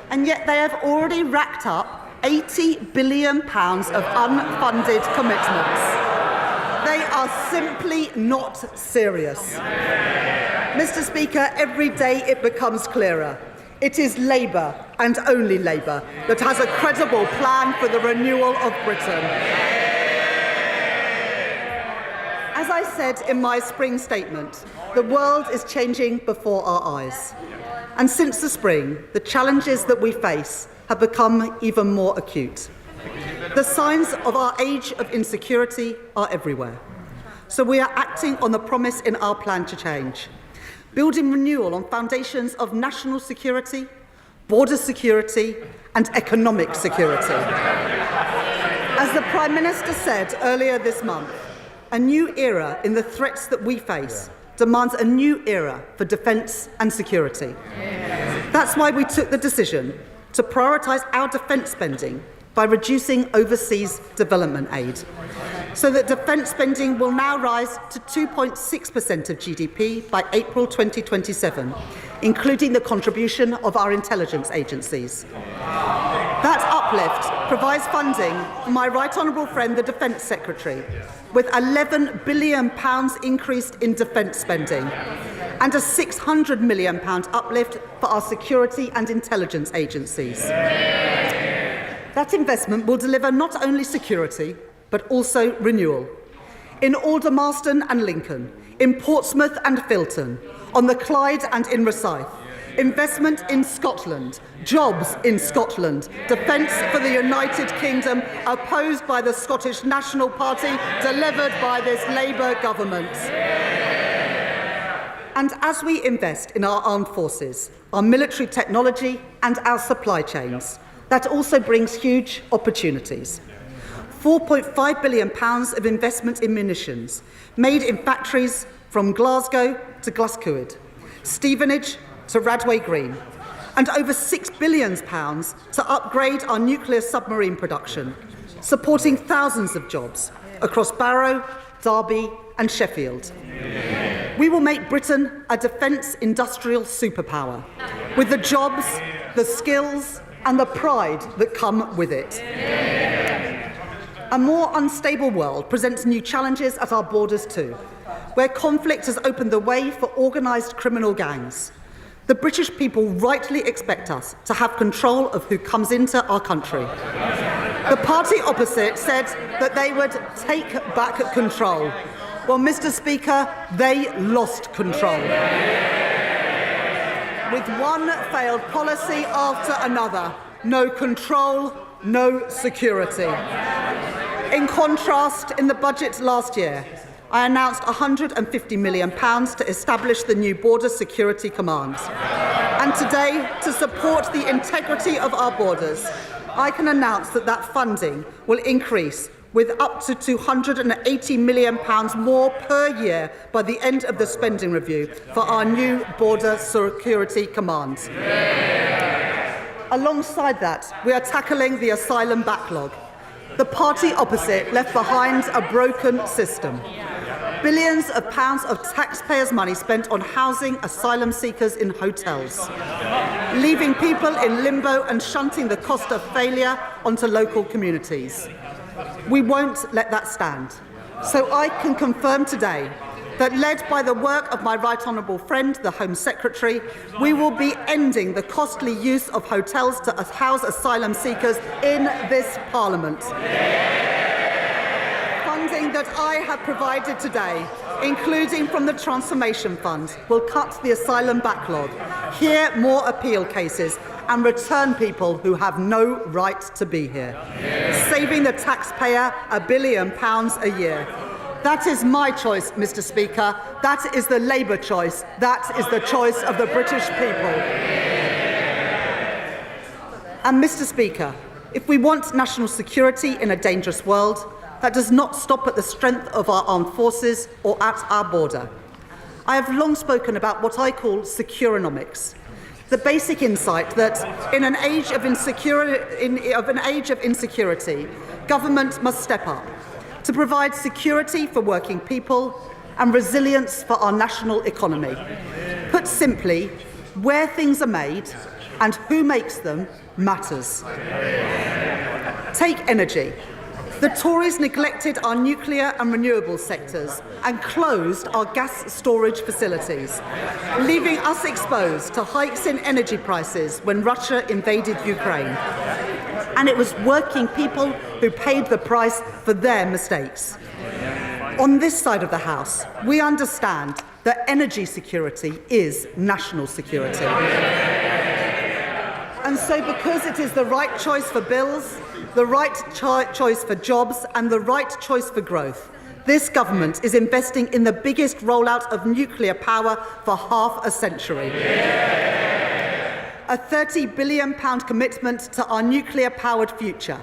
and yet they have already racked up £80 billion of unfunded commitments. They are simply not serious. Mr. Speaker, every day it becomes clearer. It is Labour, and only Labour, that has a credible plan for the renewal of Britain. As I said in my spring statement, the world is changing before our eyes. And since the spring, the challenges that we face have become even more acute. The signs of our age of insecurity are everywhere. So we are acting on the promise in our plan to change, building renewal on foundations of national security, border security and economic security. As the Prime Minister said earlier this month, a new era in the threats that we face demands a new era for defence and security. That's why we took the decision to prioritise our defence spending by reducing overseas development aid, so that defence spending will now rise to 2.6% of GDP by April 2027, including the contribution of our intelligence agencies. That uplift provides funding for my Right Honourable friend, the Defence Secretary, with £11 billion increased in defence spending and a £600 million uplift for our security and intelligence agencies. That investment will deliver not only security, but also renewal. In Aldermaston and Lincoln, in Portsmouth and Filton, on the Clyde and in Rosyth, investment in Scotland, jobs in Scotland, defence for the United Kingdom, opposed by the Scottish National Party, delivered by this Labour government. And as we invest in our armed forces, our military technology and our supply chains, that also brings huge opportunities. £4.5 billion of investment in munitions, made in factories from Glasgow to Glasgow, Stevenage to Radway Green, and over £6 billion to upgrade our nuclear submarine production, supporting thousands of jobs across Barrow, Derby and Sheffield. We will make Britain a defence industrial superpower, with the jobs, the skills and the pride that come with it. A more unstable world presents new challenges at our borders too, where conflict has opened the way for organised criminal gangs. The British people rightly expect us to have control of who comes into our country. The party opposite said that they would take back control. Well, Mr. Speaker, they lost control. With one failed policy after another. No control, no security. In contrast, in the budget last year, I announced £150 million to establish the new Border Security Command. And today, to support the integrity of our borders, I can announce that that funding will increase with up to £280 million more per year by the end of the spending review for our new Border Security Command. Alongside that, we are tackling the asylum backlog. The party opposite left behind a broken system. Billions of pounds of taxpayers' money spent on housing asylum seekers in hotels, leaving people in limbo and shunting the cost of failure onto local communities. We won't let that stand. So I can confirm today that, led by the work of my Right Honourable friend, the Home Secretary, we will be ending the costly use of hotels to house asylum seekers in this Parliament. Funding that I have provided today, including from the Transformation Fund, will cut the asylum backlog, hear more appeal cases and return people who have no right to be here, saving the taxpayer £1 billion a year. That is my choice, Mr. Speaker. That is the Labour choice. That is the choice of the British people. And, Mr. Speaker, if we want national security in a dangerous world, that does not stop at the strength of our armed forces or at our border. I have long spoken about what I call securonomics, the basic insight that in an age of insecurity, government must step up to provide security for working people and resilience for our national economy. Put simply, where things are made and who makes them matters. Take energy. The Tories neglected our nuclear and renewable sectors and closed our gas storage facilities, leaving us exposed to hikes in energy prices when Russia invaded Ukraine. And it was working people who paid the price for their mistakes. On this side of the House, we understand that energy security is national security. And so because it is the right choice for bills, the right choice for jobs and the right choice for growth, this government is investing in the biggest rollout of nuclear power for half a century. A £30 billion sizewell to our nuclear-powered future.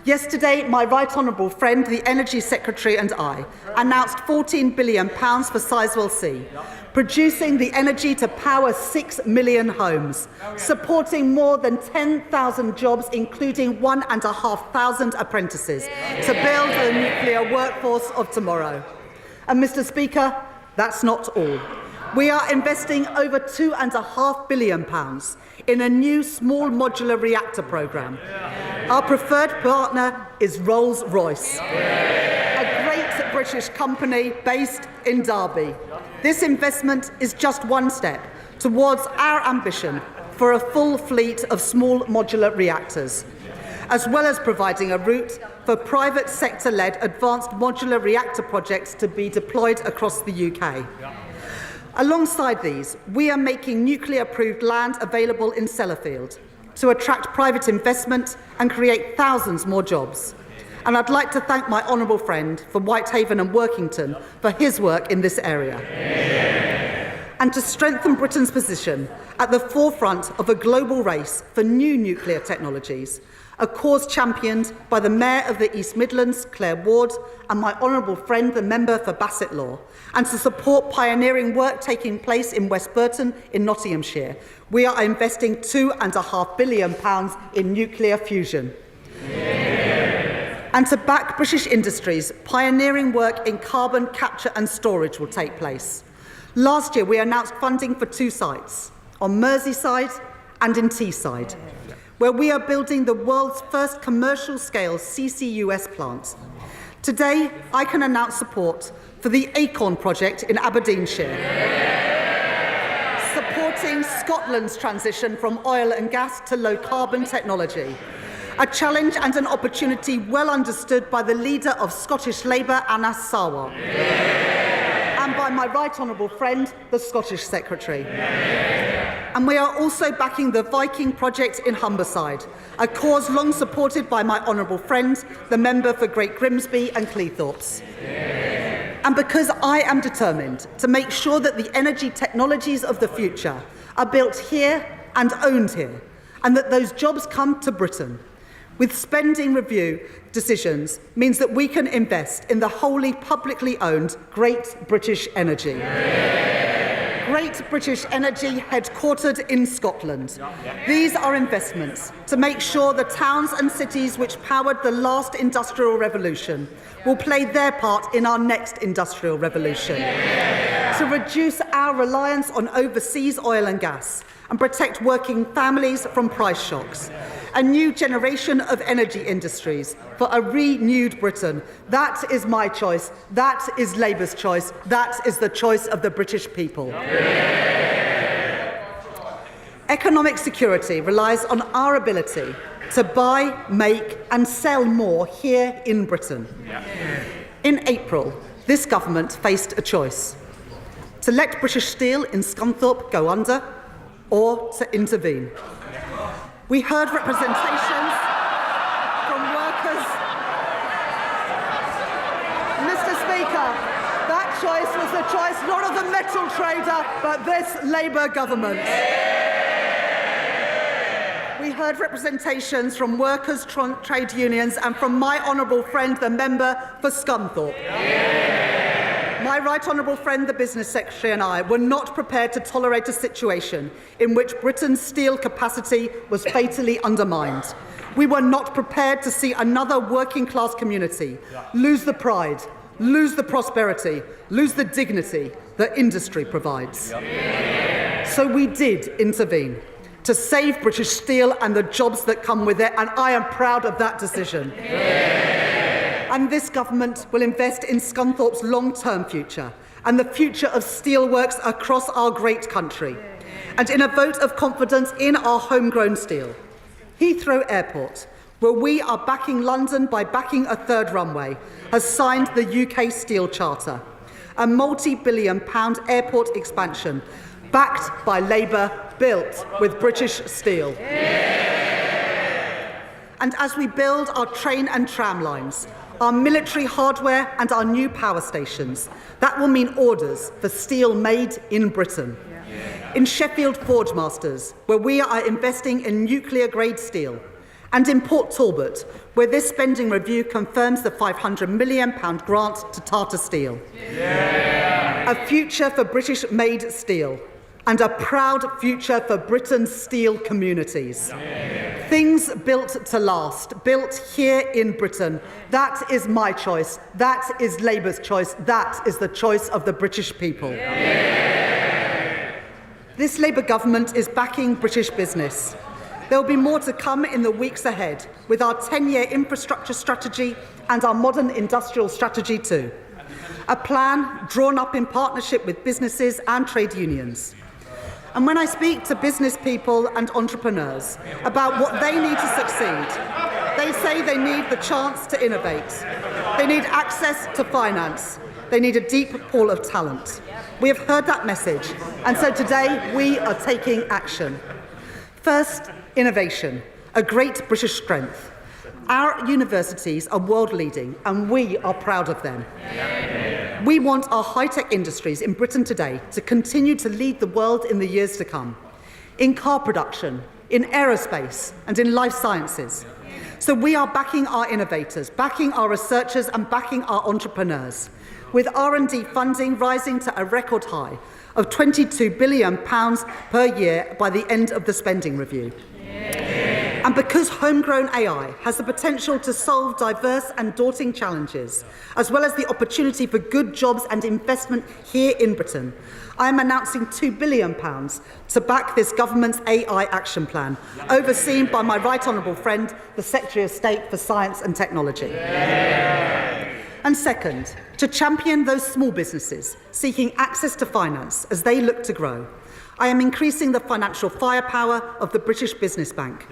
Yesterday, my right honourable friend, the Energy Secretary, and I announced £14 billion for Sizewell C, producing the energy to power 6 million homes, supporting more than 10,000 jobs, including 1,500 apprentices, to build the nuclear workforce of tomorrow. And, Mr. Speaker, that's not all. We are investing over £2.5 billion in a new small modular reactor programme. Our preferred partner is Rolls-Royce, a great British company based in Derby. This investment is just one step towards our ambition for a full fleet of small modular reactors, as well as providing a route for private sector-led advanced modular reactor projects to be deployed across the UK. Alongside these, we are making nuclear-approved land available in Sellafield to attract private investment and create thousands more jobs. And I'd like to thank my honourable friend from Whitehaven and Workington for his work in this area. And to strengthen Britain's position at the forefront of a global race for new nuclear technologies, a cause championed by the Mayor of the East Midlands, Claire Ward, and my honourable friend, the member for Bassett Law, and to support pioneering work taking place in West Burton in Nottinghamshire, we are investing £2.5 billion in nuclear fusion. And to back British industries, pioneering work in carbon capture and storage will take place. Last year, we announced funding for 2 sites, on Merseyside and in Teesside, where we are building the world's first commercial-scale CCUS plant. Today, I can announce support for the Acorn project in Aberdeenshire, supporting Scotland's transition from oil and gas to low-carbon technology, a challenge and an opportunity well understood by the leader of Scottish Labour, Anas Sarwar, and by my right honourable friend, the Scottish Secretary. And we are also backing the Viking project in Humberside, a cause long supported by my honourable friend, the member for Great Grimsby and Cleethorpes. And because I am determined to make sure that the energy technologies of the future are built here and owned here, and that those jobs come to Britain, with spending review decisions means that we can invest in the wholly publicly owned Great British Energy. Great British Energy, headquartered in Scotland. These are investments to make sure the towns and cities which powered the last industrial revolution will play their part in our next industrial revolution. To reduce our reliance on overseas oil and gas and protect working families from price shocks. A new generation of energy industries for a renewed Britain. That is my choice. That is Labour's choice. That is the choice of the British people. Economic security relies on our ability to buy, make and sell more here in Britain. In April, this government faced a choice: to let British Steel in Scunthorpe go under or to intervene. We heard representations from workers. Mr. Speaker, that choice was the choice not of the metal trader, but this Labour government. We heard representations from workers' trade unions and from my honourable friend, the member for Scunthorpe. My right honourable friend, the Business Secretary, and I were not prepared to tolerate a situation in which Britain's steel capacity was fatally undermined. We were not prepared to see another working-class community lose the pride, lose the prosperity, lose the dignity that industry provides. So we did intervene to save British steel and the jobs that come with it, and I am proud of that decision. And this government will invest in Scunthorpe's long-term future and the future of steelworks across our great country, and in a vote of confidence in our homegrown steel. Heathrow Airport, where we are backing London by backing a third runway, has signed the UK Steel Charter, a multi-billion-pound airport expansion, backed by Labour, built with British steel. And as we build our train and tram lines, our military hardware and our new power stations, that will mean orders for steel made in Britain. In Sheffield Forgemasters, where we are investing in nuclear-grade steel, and in Port Talbot, where this spending review confirms the £500 million grant to Tata Steel. A future for British-made steel, and a proud future for Britain's steel communities. Things built to last, built here in Britain. That is my choice. That is Labour's choice. That is the choice of the British people. This Labour government is backing British business. There will be more to come in the weeks ahead with our 10-year infrastructure strategy and our modern industrial strategy too. A plan drawn up in partnership with businesses and trade unions. And when I speak to business people and entrepreneurs about what they need to succeed, they say they need the chance to innovate. They need access to finance. They need a deep pool of talent. We have heard that message, and so today we are taking action. First, innovation, a great British strength. Our universities are world-leading, and we are proud of them. We want our high-tech industries in Britain today to continue to lead the world in the years to come, in car production, in aerospace, and in life sciences. So we are backing our innovators, backing our researchers, and backing our entrepreneurs, with R&D funding rising to a record high of £22 billion per year by the end of the spending review. And because homegrown AI has the potential to solve diverse and daunting challenges, as well as the opportunity for good jobs and investment here in Britain, I am announcing £2 billion to back this government's AI action plan, overseen by my right honourable friend, the Secretary of State for Science and Technology. And second, to champion those small businesses seeking access to finance as they look to grow, I am increasing the financial firepower of the British Business Bank,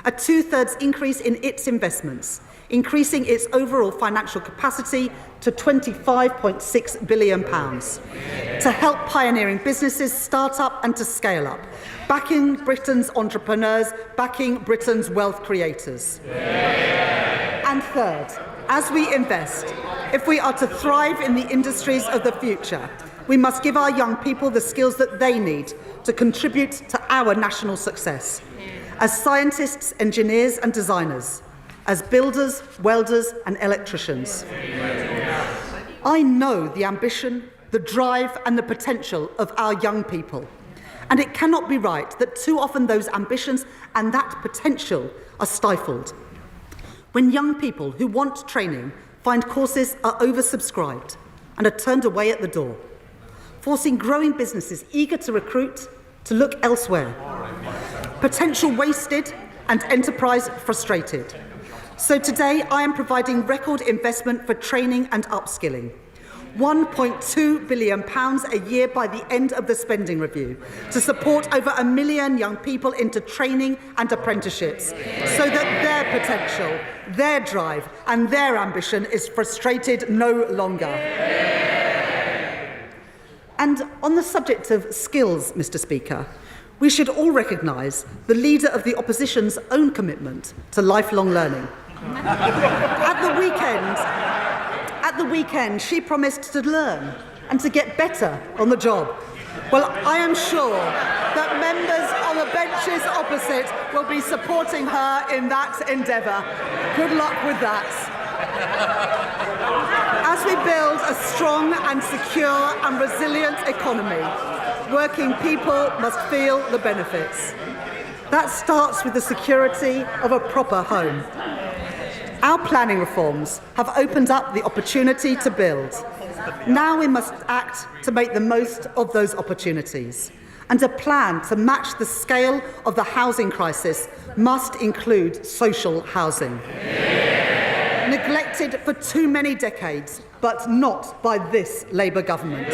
a two-thirds increase in its investments, increasing its overall financial capacity to £25.6 billion, to help pioneering businesses start up and to scale up, backing Britain's entrepreneurs, backing Britain's wealth creators. And third, as we invest, if we are to thrive in the industries of the future, we must give our young people the skills that they need to contribute to our national success. As scientists, engineers and designers, as builders, welders and electricians. I know the ambition, the drive and the potential of our young people. And it cannot be right that too often those ambitions and that potential are stifled. When young people who want training find courses are oversubscribed and are turned away at the door, forcing growing businesses eager to recruit to look elsewhere. Potential wasted and enterprise frustrated. So today I am providing record investment for training and upskilling. £1.2 billion a year by the end of the spending review to support over 1 million young people into training and apprenticeships so that their potential, their drive and their ambition is frustrated no longer. And on the subject of skills, Mr. Speaker, we should all recognise the Leader of the Opposition's own commitment to lifelong learning. At the weekend, she promised to learn and to get better on the job. Well, I am sure that members on the benches opposite will be supporting her in that endeavour. Good luck with that. As we build a strong and secure and resilient economy, working people must feel the benefits. That starts with the security of a proper home. Our planning reforms have opened up the opportunity to build. Now we must act to make the most of those opportunities. And a plan to match the scale of the housing crisis must include social housing. Neglected for too many decades, but not by this Labour government.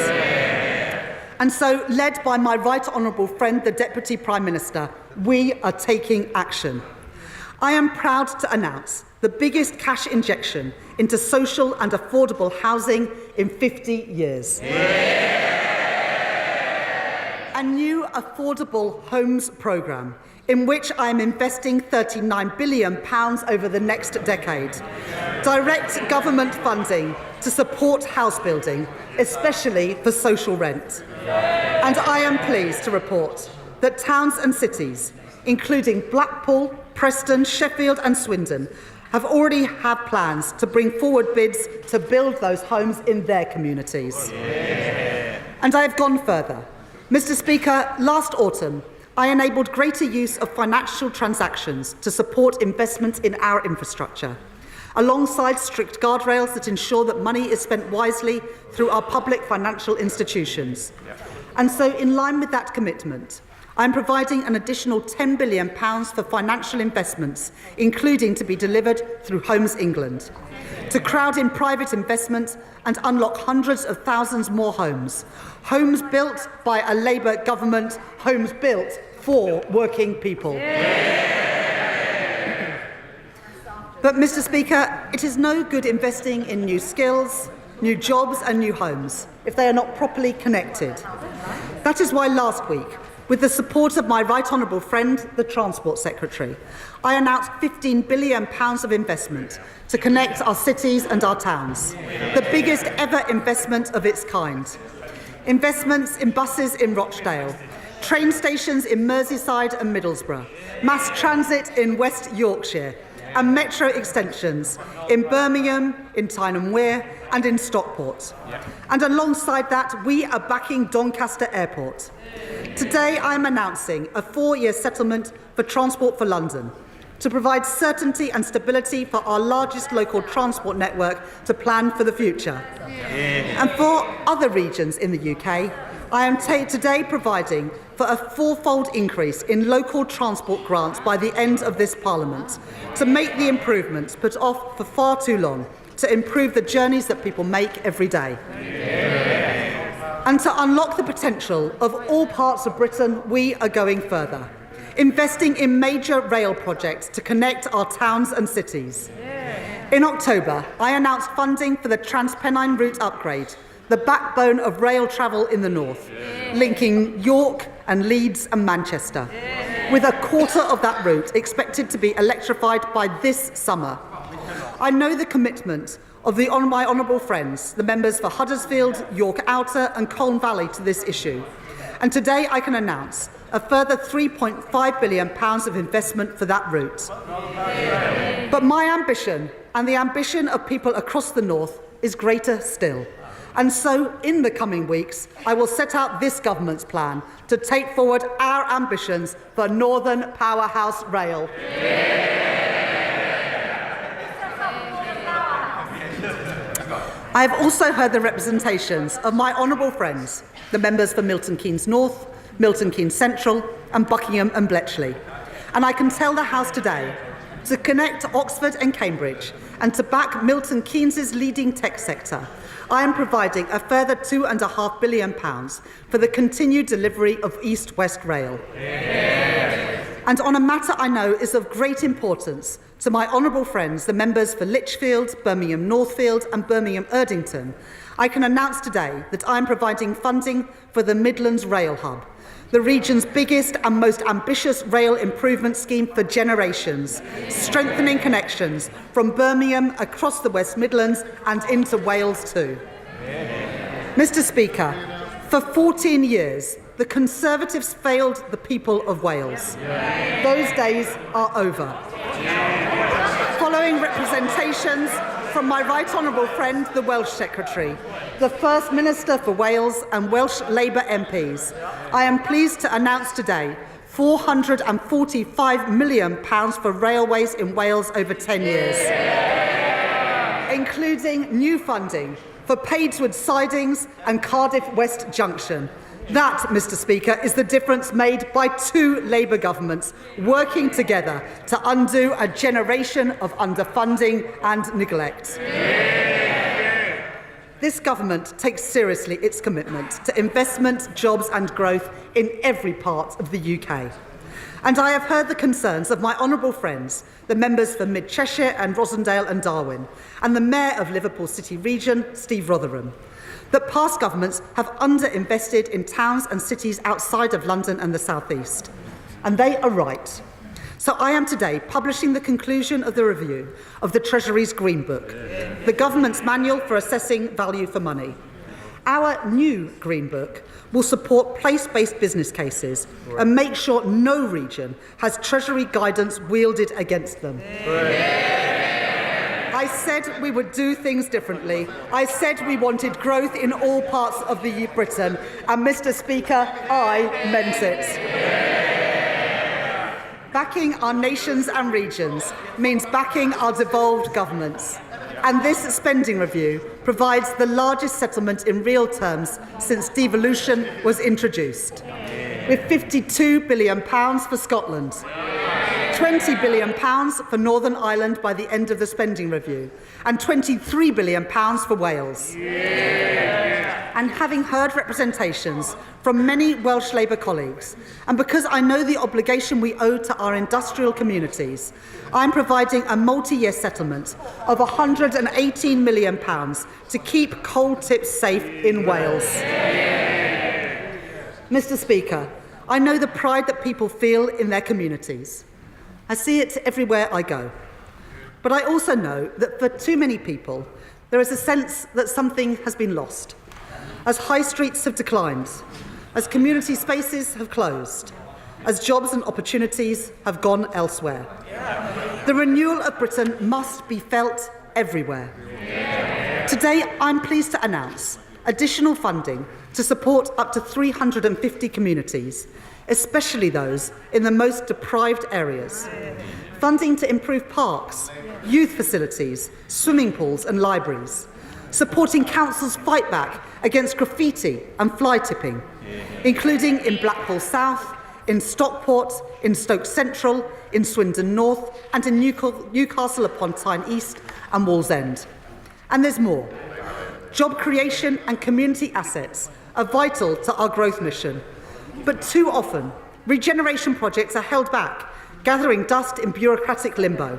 And so, led by my right honourable friend, the Deputy Prime Minister, we are taking action. I am proud to announce the biggest cash injection into social and affordable housing in 50 years. A new affordable homes programme in which I am investing £39 billion over the next decade. Direct government funding to support house building, especially for social rent. And I am pleased to report that towns and cities, including Blackpool, Preston, Sheffield and Swindon, have already had plans to bring forward bids to build those homes in their communities. And I have gone further. Mr. Speaker, last autumn, I enabled greater use of financial transactions to support investment in our infrastructure, alongside strict guardrails that ensure that money is spent wisely through our public financial institutions. And so, in line with that commitment, I am providing an additional £10 billion for financial investments, including to be delivered through Homes England, to crowd in private investment and unlock hundreds of thousands more homes. Homes built by a Labour government, homes built for working people. But, Mr. Speaker, it is no good investing in new skills, new jobs and new homes if they are not properly connected. That is why last week, with the support of my right honourable friend, the Transport Secretary, I announced £15 billion of investment to connect our cities and our towns, the biggest ever investment of its kind. Investments in buses in Rochdale, train stations in Merseyside and Middlesbrough, mass transit in West Yorkshire, and metro extensions in Birmingham, in Tyne and Wear, and in Stockport. And alongside that, we are backing Doncaster Airport. Today, I am announcing a 4-year settlement for Transport for London to provide certainty and stability for our largest local transport network to plan for the future. And for other regions in the UK, I am today providing for a fourfold increase in local transport grants by the end of this Parliament to make the improvements put off for far too long, to improve the journeys that people make every day. And to unlock the potential of all parts of Britain, we are going further, investing in major rail projects to connect our towns and cities. In October, I announced funding for the Transpennine route upgrade, the backbone of rail travel in the north, linking York and Leeds and Manchester, with a quarter of that route expected to be electrified by this summer. I know the commitment of my honourable friends, the members for Huddersfield, York Outer and Colne Valley to this issue. And today I can announce a further £3.5 billion of investment for that route. But my ambition and the ambition of people across the north is greater still. And so, in the coming weeks, I will set out this government's plan to take forward our ambitions for Northern Powerhouse Rail. I have also heard the representations of my honourable friends, the members for Milton Keynes North, Milton Keynes Central and Buckingham and Bletchley. And I can tell the House today to connect Oxford and Cambridge and to back Milton Keynes' leading tech sector, I am providing a further £2.5 billion for the continued delivery of East-West Rail. And on a matter I know is of great importance to my honourable friends, the members for Lichfield, Birmingham Northfield and Birmingham Erdington, I can announce today that I am providing funding for the Midlands Rail Hub, the region's biggest and most ambitious rail improvement scheme for generations, strengthening connections from Birmingham across the West Midlands and into Wales too. Mr. Speaker, for 14 years, the Conservatives failed the people of Wales. Those days are over. Following representations from my right honourable friend, the Welsh Secretary, the First Minister for Wales and Welsh Labour MPs, I am pleased to announce today £445 million for railways in Wales over 10 years, including new funding for Padeswood Sidings and Cardiff West Junction. That, Mr. Speaker, is the difference made by two Labour governments working together to undo a generation of underfunding and neglect. This government takes seriously its commitment to investment, jobs and growth in every part of the UK. And I have heard the concerns of my honourable friends, the members for Mid Cheshire and Rossendale and Darwen, and the Mayor of Liverpool City Region, Steve Rotherham, that past governments have underinvested in towns and cities outside of London and the South East. And they are right. So I am today publishing the conclusion of the review of the Treasury's Green Book, the government's manual for assessing value for money. Our new Green Book will support place-based business cases and make sure no region has Treasury guidance wielded against them. I said we would do things differently. I said we wanted growth in all parts of Britain, and Mr. Speaker, I meant it. Backing our nations and regions means backing our devolved governments. And this spending review provides the largest settlement in real terms since devolution was introduced, with £52 billion for Scotland, £20 billion for Northern Ireland by the end of the spending review, and £23 billion for Wales. And having heard representations from many Welsh Labour colleagues, and because I know the obligation we owe to our industrial communities, I'm providing a multi-year settlement of £118 million to keep coal tips safe in Wales. Mr. Speaker, I know the pride that people feel in their communities. I see it everywhere I go. But I also know that for too many people, there is a sense that something has been lost, as high streets have declined, as community spaces have closed, as jobs and opportunities have gone elsewhere. The renewal of Britain must be felt everywhere. Today, I'm pleased to announce additional funding to support up to 350 communities, especially those in the most deprived areas. Funding to improve parks, youth facilities, swimming pools and libraries. Supporting councils' fight back against graffiti and fly tipping, including in Blackpool South, in Stockport, in Stoke Central, in Swindon North, and in Newcastle upon Tyne East and Wallsend. And there's more. Job creation and community assets are vital to our growth mission. But too often, regeneration projects are held back, gathering dust in bureaucratic limbo.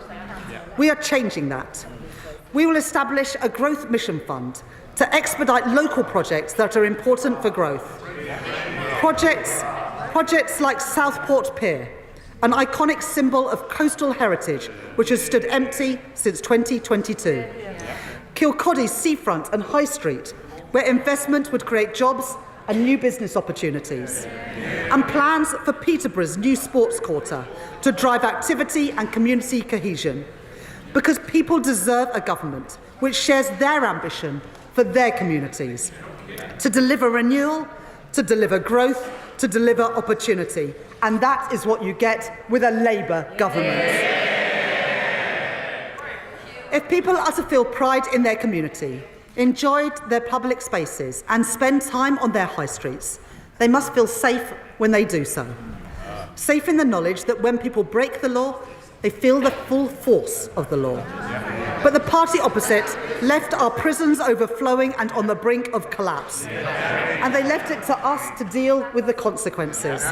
We are changing that. We will establish a growth mission fund to expedite local projects that are important for growth. Projects like Southport Pier, an iconic symbol of coastal heritage which has stood empty since 2022. Kilcody's seafront and High Street, where investment would create jobs and new business opportunities. And plans for Peterborough's new sports quarter to drive activity and community cohesion. Because people deserve a government which shares their ambition for their communities, to deliver renewal, to deliver growth, to deliver opportunity. And that is what you get with a Labour government. If people are to feel pride in their community, enjoyed their public spaces and spend time on their high streets, they must feel safe when they do so. Safe in the knowledge that when people break the law, they feel the full force of the law. But the party opposite left our prisons overflowing and on the brink of collapse. And they left it to us to deal with the consequences.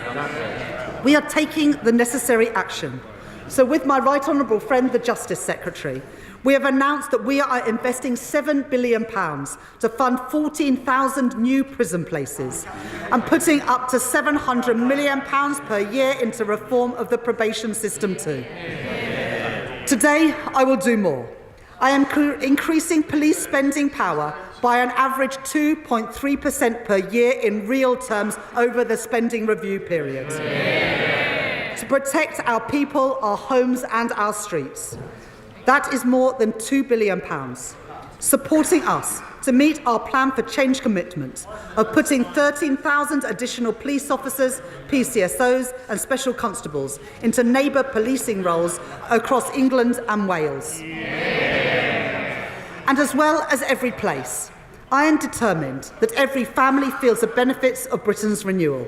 We are taking the necessary action. So with my right honourable friend, the Justice Secretary, we have announced that we are investing £7 billion to fund 14,000 new prison places and putting up to £700 million per year into reform of the probation system too. Today, I will do more. I am increasing police spending power by an average 2.3% per year in real terms over the spending review period. To protect our people, our homes and our streets. That is more than £2 billion, supporting us to meet our plan for change commitment of putting 13,000 additional police officers, PCSOs and special constables into neighbour policing roles across England and Wales. And as well as every place, I am determined that every family feels the benefits of Britain's renewal.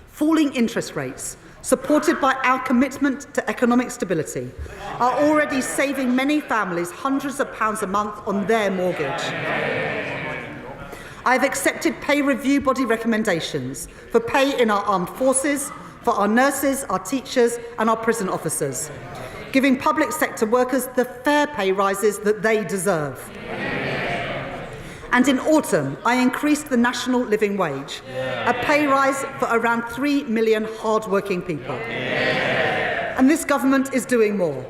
Falling interest rates, supported by our commitment to economic stability, are already saving many families hundreds of pounds a month on their mortgage. I have accepted pay review body recommendations for pay in our armed forces, for our nurses, our teachers and our prison officers, giving public sector workers the fair pay rises that they deserve. And in autumn, I increased the national living wage, a pay rise for around 3 million hard-working people. And this government is doing more.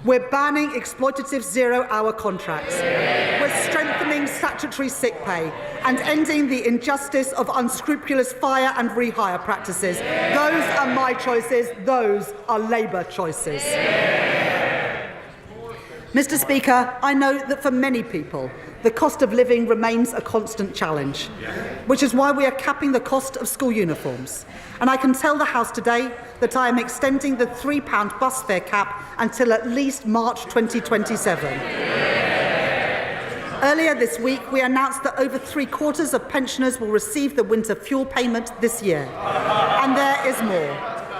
We're banning exploitative zero-hour contracts. We're strengthening statutory sick pay and ending the injustice of unscrupulous fire and rehire practices. Those are my choices. Those are Labour choices. Mr. Speaker, I know that for many people, the cost of living remains a constant challenge, which is why we are capping the cost of school uniforms. And I can tell the House today that I am extending the £3 bus fare cap until at least March 2027. Earlier this week, we announced that over 3/4 of pensioners will receive the winter fuel payment this year. And there is more.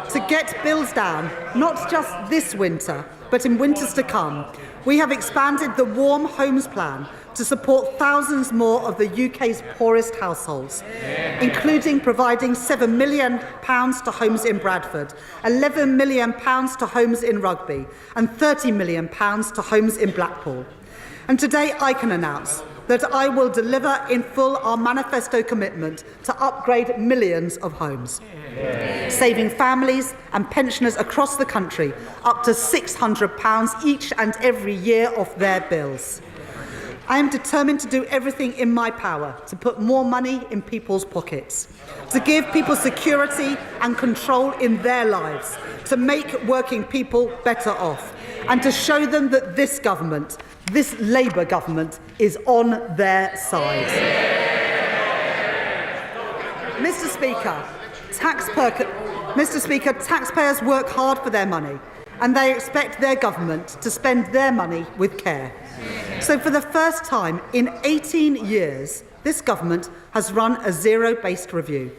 To get bills down, not just this winter, but in winters to come, we have expanded the Warm Homes Plan to support thousands more of the UK's poorest households, including providing £7 million to homes in Bradford, £11 million to homes in Rugby, and £30 million to homes in Blackpool. And today I can announce that I will deliver in full our manifesto commitment to upgrade millions of homes, saving families and pensioners across the country up to £600 each and every year off their bills. I am determined to do everything in my power to put more money in people's pockets, to give people security and control in their lives, to make working people better off, and to show them that this government, this Labour government, is on their side. Mr. Speaker, taxpayers work hard for their money, and they expect their government to spend their money with care. So for the first time in 18 years, this government has run a zero-based review,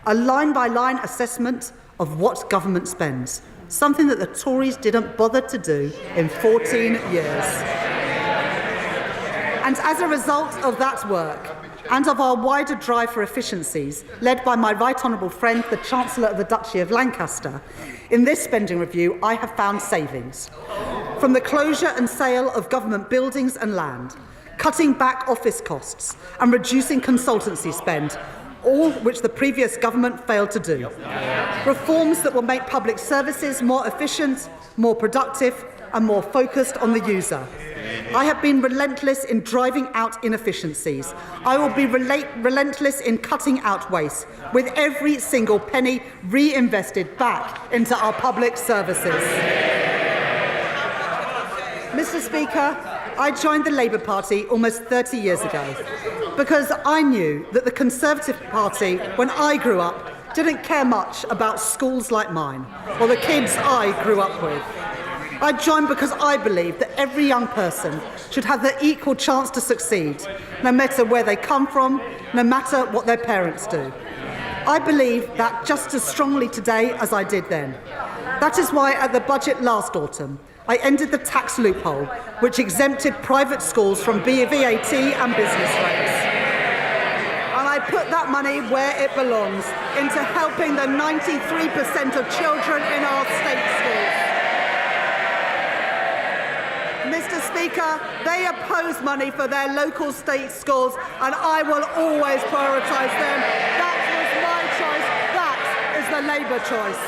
a line-by-line assessment of what government spends, something that the Tories didn't bother to do in 14 years. And as a result of that work, and of our wider drive for efficiencies, led by my right honourable friend, the Chancellor of the Duchy of Lancaster, in this spending review I have found savings. From the closure and sale of government buildings and land, cutting back office costs and reducing consultancy spend, all which the previous government failed to do. Reforms that will make public services more efficient, more productive and more focused on the user. I have been relentless in driving out inefficiencies. I will be relentless in cutting out waste, with every single penny reinvested back into our public services. Mr. Speaker, I joined the Labour Party almost 30 years ago because I knew that the Conservative Party, when I grew up, didn't care much about schools like mine or the kids I grew up with. I joined because I believe that every young person should have the equal chance to succeed, no matter where they come from, no matter what their parents do. I believe that just as strongly today as I did then. That is why at the budget last autumn, I ended the tax loophole which exempted private schools from VAT and business rates. And I put that money where it belongs, into helping the 93% of children in our state schools. Mr. Speaker, they oppose money for their local state schools, and I will always prioritise them. That was my choice. That is the Labour choice.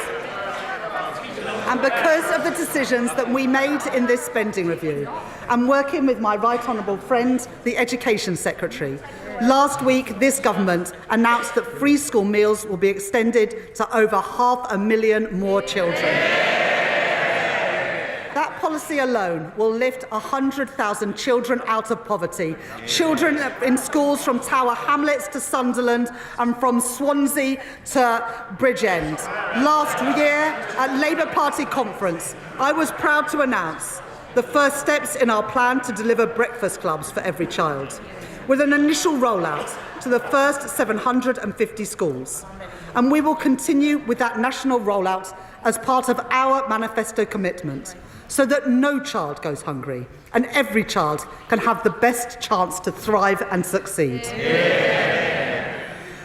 And because of the decisions that we made in this spending review, and working with my right honourable friend, the Education Secretary, last week this government announced that free school meals will be extended to over 500,000 more children. That policy alone will lift 100,000 children out of poverty. Children in schools from Tower Hamlets to Sunderland and from Swansea to Bridgend. Last year at Labour Party conference, I was proud to announce the first steps in our plan to deliver breakfast clubs for every child, with an initial rollout to the first 750 schools. And we will continue with that national rollout as part of our manifesto commitment, so that no child goes hungry and every child can have the best chance to thrive and succeed.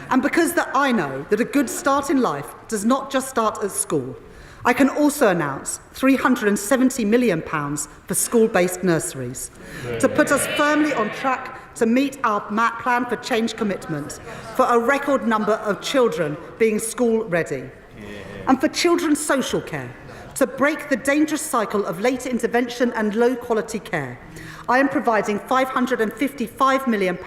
And because I know that a good start in life does not just start at school, I can also announce £370 million for school-based nurseries to put us firmly on track to meet our MAP plan for change commitment for a record number of children being school-ready. And for children's social care, to break the dangerous cycle of late intervention and low-quality care, I am providing £555 million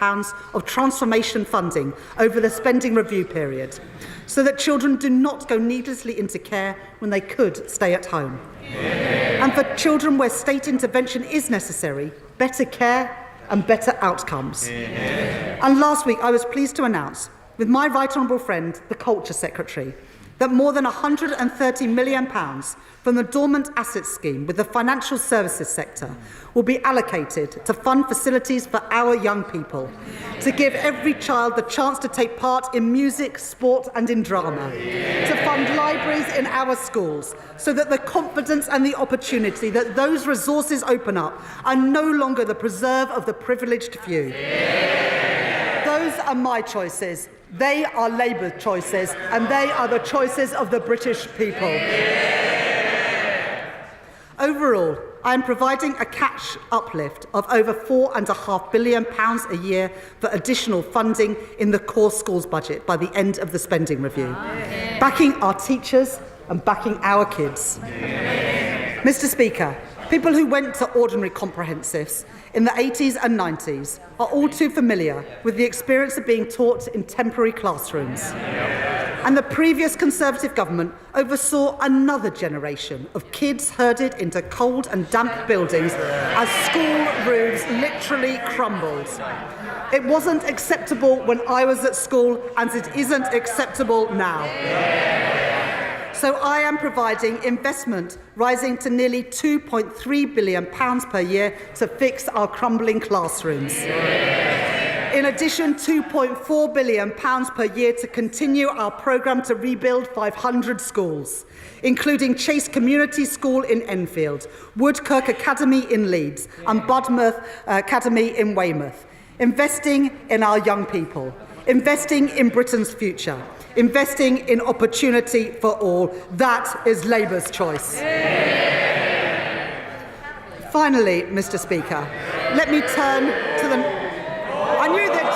of transformation funding over the spending review period, so that children do not go needlessly into care when they could stay at home. And for children where state intervention is necessary, better care and better outcomes. And last week I was pleased to announce, with my right honourable friend, the Culture Secretary, that more than £130 million from the Dormant Assets Scheme with the financial services sector will be allocated to fund facilities for our young people, to give every child the chance to take part in music, sport and in drama, to fund libraries in our schools, so that the confidence and the opportunity that those resources open up are no longer the preserve of the privileged few. Those are my choices. They are Labour choices, and they are the choices of the British people. Overall, I am providing a cash uplift of over £4.5 billion a year for additional funding in the core schools budget by the end of the spending review, backing our teachers and backing our kids. Mr. Speaker, people who went to ordinary comprehensives in the 80s and 90s are all too familiar with the experience of being taught in temporary classrooms. And the previous Conservative government oversaw another generation of kids herded into cold and damp buildings as school roofs literally crumbled. It wasn't acceptable when I was at school, and it isn't acceptable now. So I am providing investment rising to nearly £2.3 billion per year to fix our crumbling classrooms. In addition, £2.4 billion per year to continue our programme to rebuild 500 schools, including Chase Community School in Enfield, Woodkirk Academy in Leeds and Budmouth Academy in Weymouth. Investing in our young people, investing in Britain's future, investing in opportunity for all. That is Labour's choice. Finally, Mr. Speaker, let me turn to the... I knew that,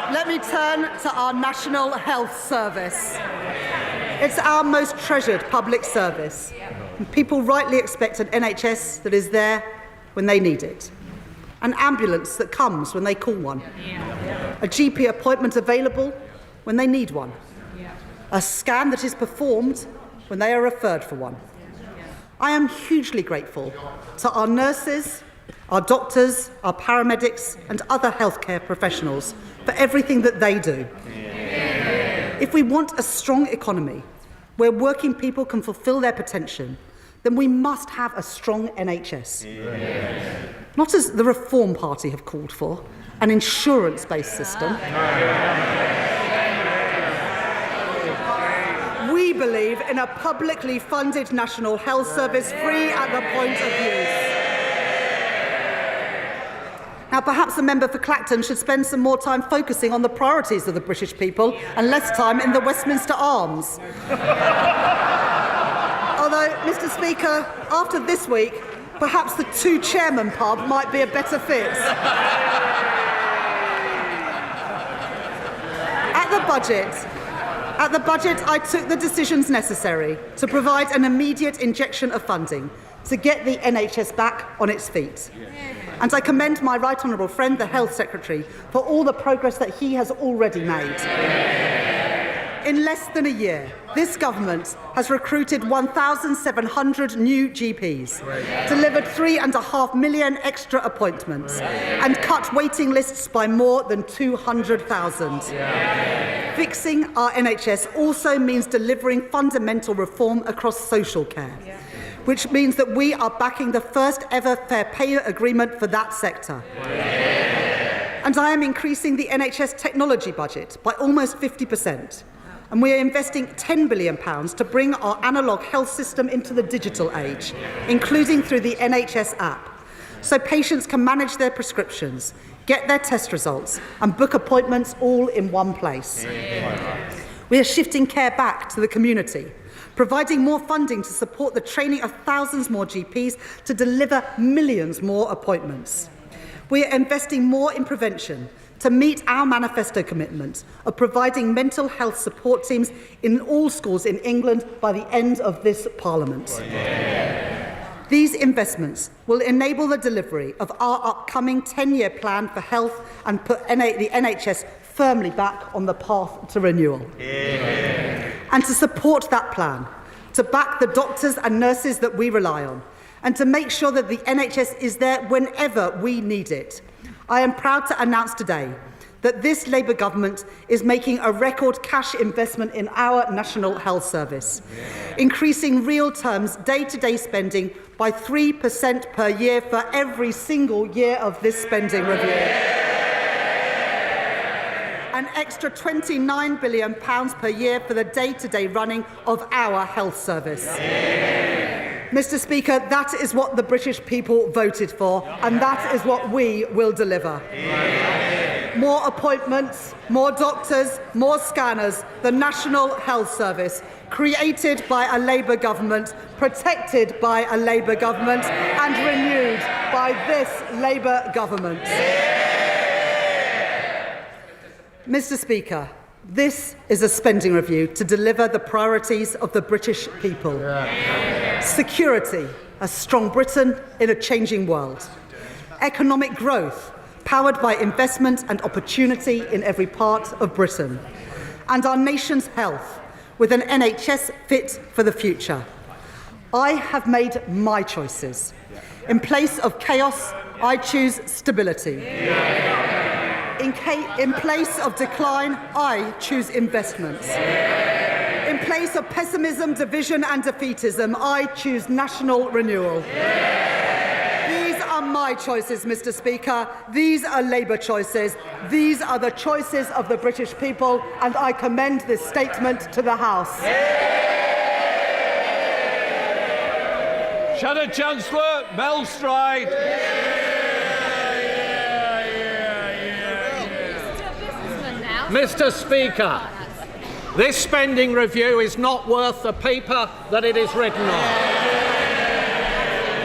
Chair. Let me turn to our National Health Service. It's our most treasured public service. And people rightly expect an NHS that is there when they need it. An ambulance that comes when they call one. A GP appointment available when they need one. A scan that is performed when they are referred for one. I am hugely grateful to our nurses, our doctors, our paramedics and other healthcare professionals for everything that they do. If we want a strong economy where working people can fulfil their potential, then we must have a strong NHS. Not as the Reform Party have called for, an insurance-based system. We believe in a publicly funded National Health Service free at the point of use. Now, perhaps the member for Clacton should spend some more time focusing on the priorities of the British people and less time in the Westminster Arms. Although, Mr. Speaker, after this week, perhaps the two-chairman pub might be a better fit. At the budget, I took the decisions necessary to provide an immediate injection of funding to get the NHS back on its feet. And I commend my right honourable friend, the Health Secretary, for all the progress that he has already made. In less than a year, this government has recruited 1,700 new GPs, delivered 3.5 million extra appointments, and cut waiting lists by more than 200,000. Fixing our NHS also means delivering fundamental reform across social care, which means that we are backing the first ever fair pay agreement for that sector. And I am increasing the NHS technology budget by almost 50%. And we are investing £10 billion to bring our analogue health system into the digital age, including through the NHS app. so patients can manage their prescriptions, get their test results and book appointments all in one place. We are shifting care back to the community, providing more funding to support the training of thousands more GPs to deliver millions more appointments. We are investing more in prevention to meet our manifesto commitment of providing mental health support teams in all schools in England by the end of this Parliament. These investments will enable the delivery of our upcoming 10-year plan for health and put the NHS firmly back on the path to renewal. And to support that plan, to back the doctors and nurses that we rely on, and to make sure that the NHS is there whenever we need it, I am proud to announce today that this Labour government is making a record cash investment in our National Health Service, increasing real terms day-to-day spending by 3% per year for every single year of this spending review. An extra £29 billion per year for the day-to-day running of our health service. Mr. Speaker, that is what the British people voted for, and that is what we will deliver. More appointments, more doctors, more scanners, the National Health Service, created by a Labour government, protected by a Labour government, and renewed by this Labour government. Mr. Speaker, this is a spending review to deliver the priorities of the British people. Security, a strong Britain in a changing world. Economic growth, powered by investment and opportunity in every part of Britain. And our nation's health, with an NHS fit for the future. I have made my choices. In place of chaos, I choose stability. In place of decline, I choose investments. In place of pessimism, division and defeatism, I choose national renewal. These are my choices, Mr. Speaker. These are Labour choices. These are the choices of the British people, and I commend this statement to the House. Shadow Chancellor Belstride. Mr. Speaker, this spending review is not worth the paper that it is written on.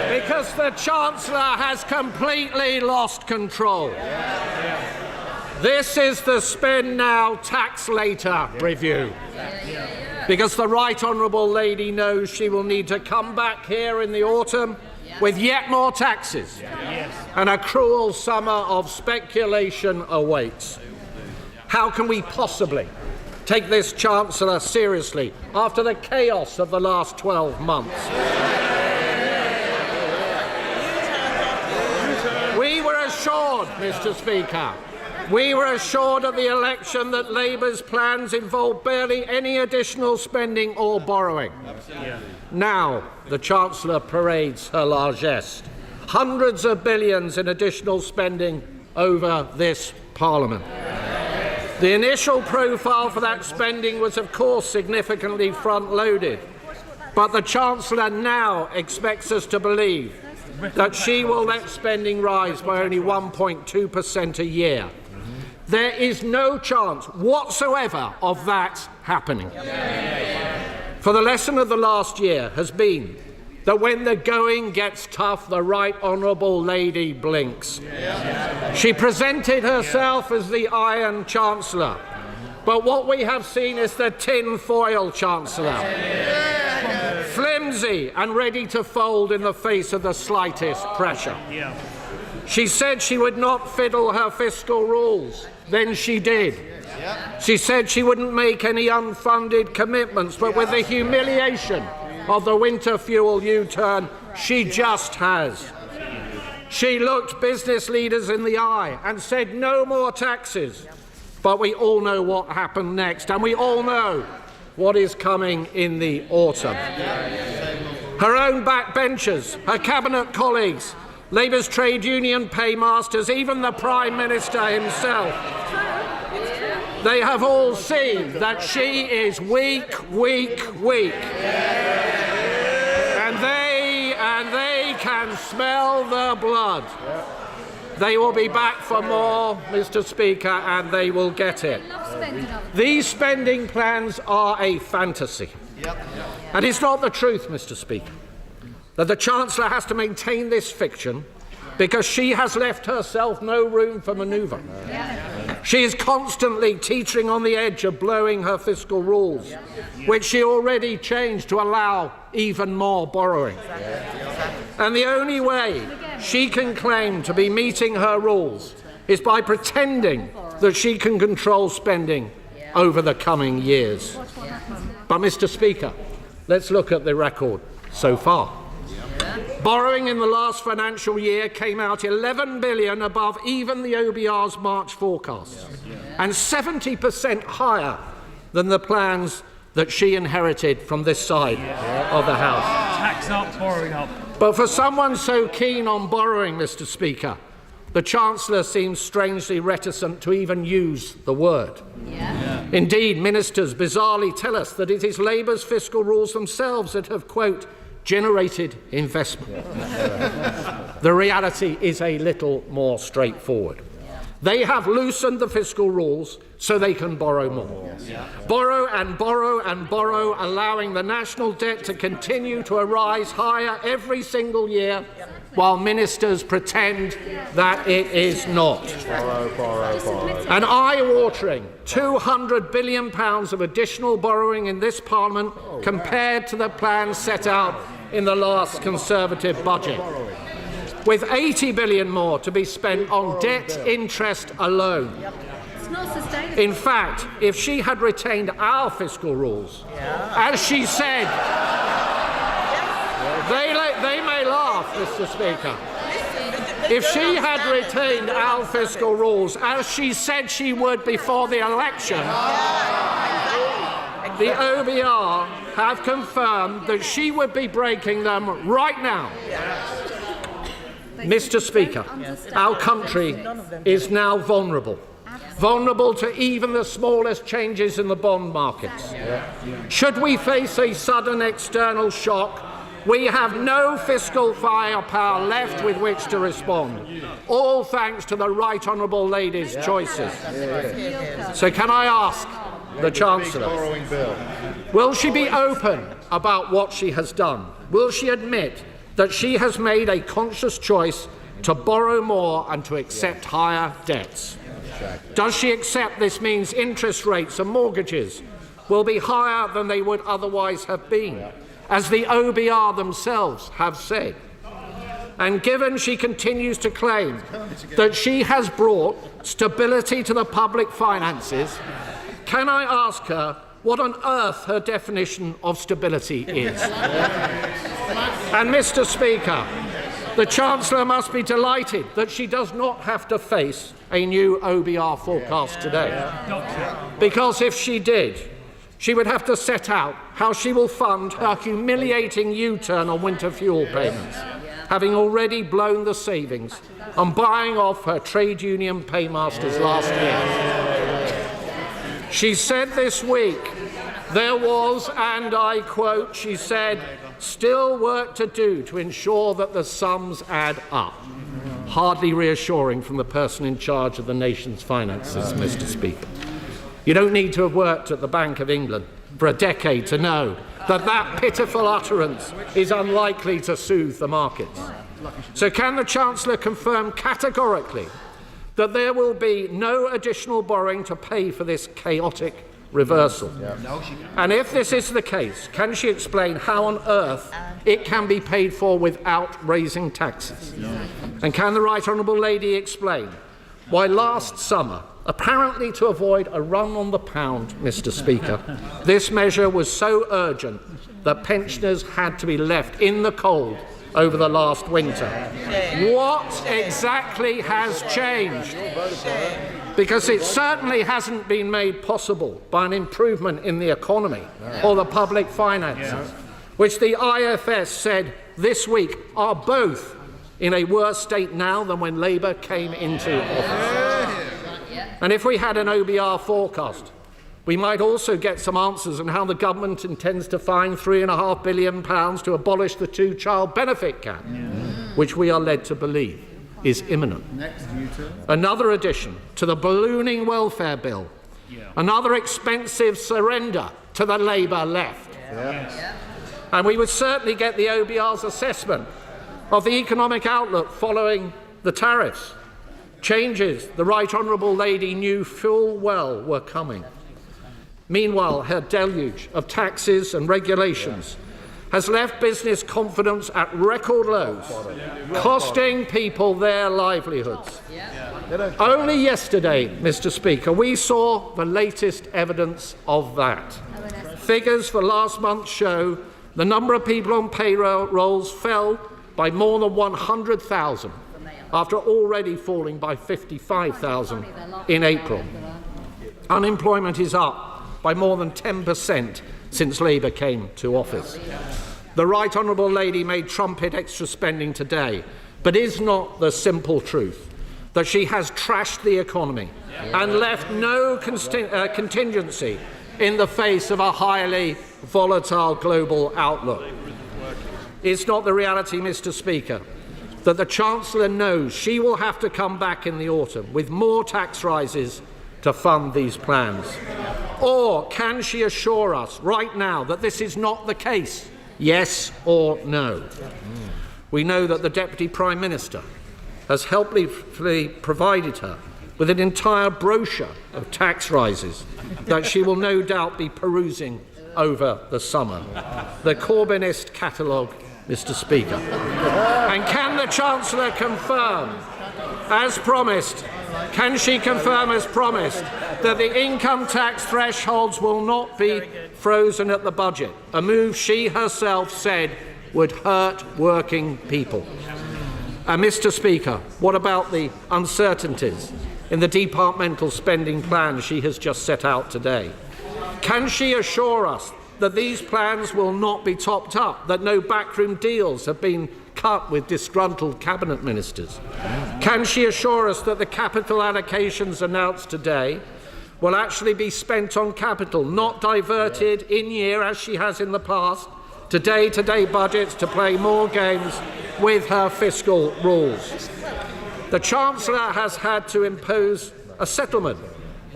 Because the Chancellor has completely lost control. This is the spend now, tax later review. Because the Right Honourable Lady knows she will need to come back here in the autumn with yet more taxes. And a cruel summer of speculation awaits. How can we possibly take this Chancellor seriously after the chaos of the last 12 months? We were assured, Mr. Speaker, we were assured at the election that Labour's plans involved barely any additional spending or borrowing. Now the Chancellor parades her largesse. Hundreds of billions in additional spending over this Parliament. The initial profile for that spending was, of course, significantly front-loaded, but the Chancellor now expects us to believe that she will let spending rise by only 1.2% a year. There is no chance whatsoever of that happening. For the lesson of the last year has been that when the going gets tough, the Right Honourable Lady blinks. She presented herself as the Iron Chancellor, but what we have seen is the tin-foil Chancellor. Flimsy and ready to fold in the face of the slightest pressure. She said she would not fiddle her fiscal rules, then she did. She said she wouldn't make any unfunded commitments, but with the humiliation of the winter fuel U-turn, she just has. She looked business leaders in the eye and said no more taxes. But we all know what happened next, and we all know what is coming in the autumn. Her own backbenchers, her cabinet colleagues, Labour's trade union paymasters, even the Prime Minister himself, they have all seen that she is weak. And they can smell the blood. They will be back for more, Mr. Speaker, and they will get it. These spending plans are a fantasy. And it's not the truth, Mr. Speaker, that the Chancellor has to maintain this fiction because she has left herself no room for manoeuvre. She is constantly teetering on the edge of blowing her fiscal rules, which she already changed to allow even more borrowing. And the only way she can claim to be meeting her rules is by pretending that she can control spending over the coming years. But, Mr. Speaker, let's look at the record so far. Borrowing in the last financial year came out $11 billion above even the OBR's March forecast, and 70% higher than the plans that she inherited from this side of the House. Tax up, borrowing up. But for someone so keen on borrowing, Mr. Speaker, the Chancellor seems strangely reticent to even use the word. Indeed, ministers bizarrely tell us that it is Labour's fiscal rules themselves that have, quote, generated investment. The reality is a little more straightforward. They have loosened the fiscal rules so they can borrow more. Borrow and borrow and borrow, allowing the national debt to continue to rise higher every single year, while ministers pretend that it is not. An eye-watering £200 billion of additional borrowing in this Parliament compared to the plans set out in the last Conservative budget, with $80 billion more to be spent on debt interest alone. It's not sustainable. In fact, if she had retained our fiscal rules, as she said, they may laugh, Mr. Speaker. If she had retained our fiscal rules, as she said she would before the election, the OBR have confirmed that she would be breaking them right now. Mr. Speaker, our country is now vulnerable to even the smallest changes in the bond markets. Should we face a sudden external shock, we have no fiscal firepower left with which to respond, all thanks to the Right Honourable Lady's choices. So can I ask the Chancellor, will she be open about what she has done? Will she admit that she has made a conscious choice to borrow more and to accept higher debts? Does she accept this means interest rates and mortgages will be higher than they would otherwise have been, as the OBR themselves have said? And given she continues to claim that she has brought stability to the public finances, can I ask her what on earth her definition of stability is? And, Mr. Speaker, the Chancellor must be delighted that she does not have to face a new OBR forecast today. Because if she did, she would have to set out how she will fund her humiliating U-turn on winter fuel payments, having already blown the savings on buying off her trade union paymasters last year. She said this week there was, and I quote, she said, still work to do to ensure that the sums add up. Hardly reassuring from the person in charge of the nation's finances, Mr. Speaker. You don't need to have worked at the Bank of England for a decade to know that that pitiful utterance is unlikely to soothe the markets. So can the Chancellor confirm categorically that there will be no additional borrowing to pay for this chaotic reversal? And if this is the case, can she explain how on earth it can be paid for without raising taxes? And can the Right Honourable Lady explain why last summer, apparently to avoid a run on the pound, Mr. Speaker, this measure was so urgent that pensioners had to be left in the cold over the last winter? What exactly has changed? Because it certainly hasn't been made possible by an improvement in the economy or the public finances, which the IFS said this week are both in a worse state now than when Labour came into office. And if we had an OBR forecast, we might also get some answers on how the government intends to find £3.5 billion to abolish the two-child benefit cap, which we are led to believe is imminent. Another addition to the ballooning welfare bill. Another expensive surrender to the Labour left. And we would certainly get the OBR's assessment of the economic outlook following the tariffs. Changes the Right Honourable Lady knew full well were coming. Meanwhile, her deluge of taxes and regulations has left business confidence at record lows, costing people their livelihoods. Only yesterday, Mr. Speaker, we saw the latest evidence of that. Figures for last month show the number of people on payrolls fell by more than 100,000 after already falling by 55,000 in April. Unemployment is up by more than 10% since Labour came to office. The Right Honourable Lady made trumpet extra spending today, but is not the simple truth that she has trashed the economy and left no contingency in the face of a highly volatile global outlook. It's not the reality, Mr. Speaker, that the Chancellor knows she will have to come back in the autumn with more tax rises to fund these plans? Or can she assure us right now that this is not the case? Yes or no? We know that the Deputy Prime Minister has helpfully provided her with an entire brochure of tax rises that she will no doubt be perusing over the summer. The Corbynist catalogue, Mr. Speaker. And can the Chancellor confirm, as promised, can she confirm as promised that the income tax thresholds will not be frozen at the budget, a move she herself said would hurt working people? And Mr. Speaker, what about the uncertainties in the departmental spending plan she has just set out today? Can she assure us that these plans will not be topped up, that no backroom deals have been cut with disgruntled cabinet ministers? Can she assure us that the capital allocations announced today will actually be spent on capital, not diverted in year, as she has in the past, to day-to-day budgets to play more games with her fiscal rules? The Chancellor has had to impose a settlement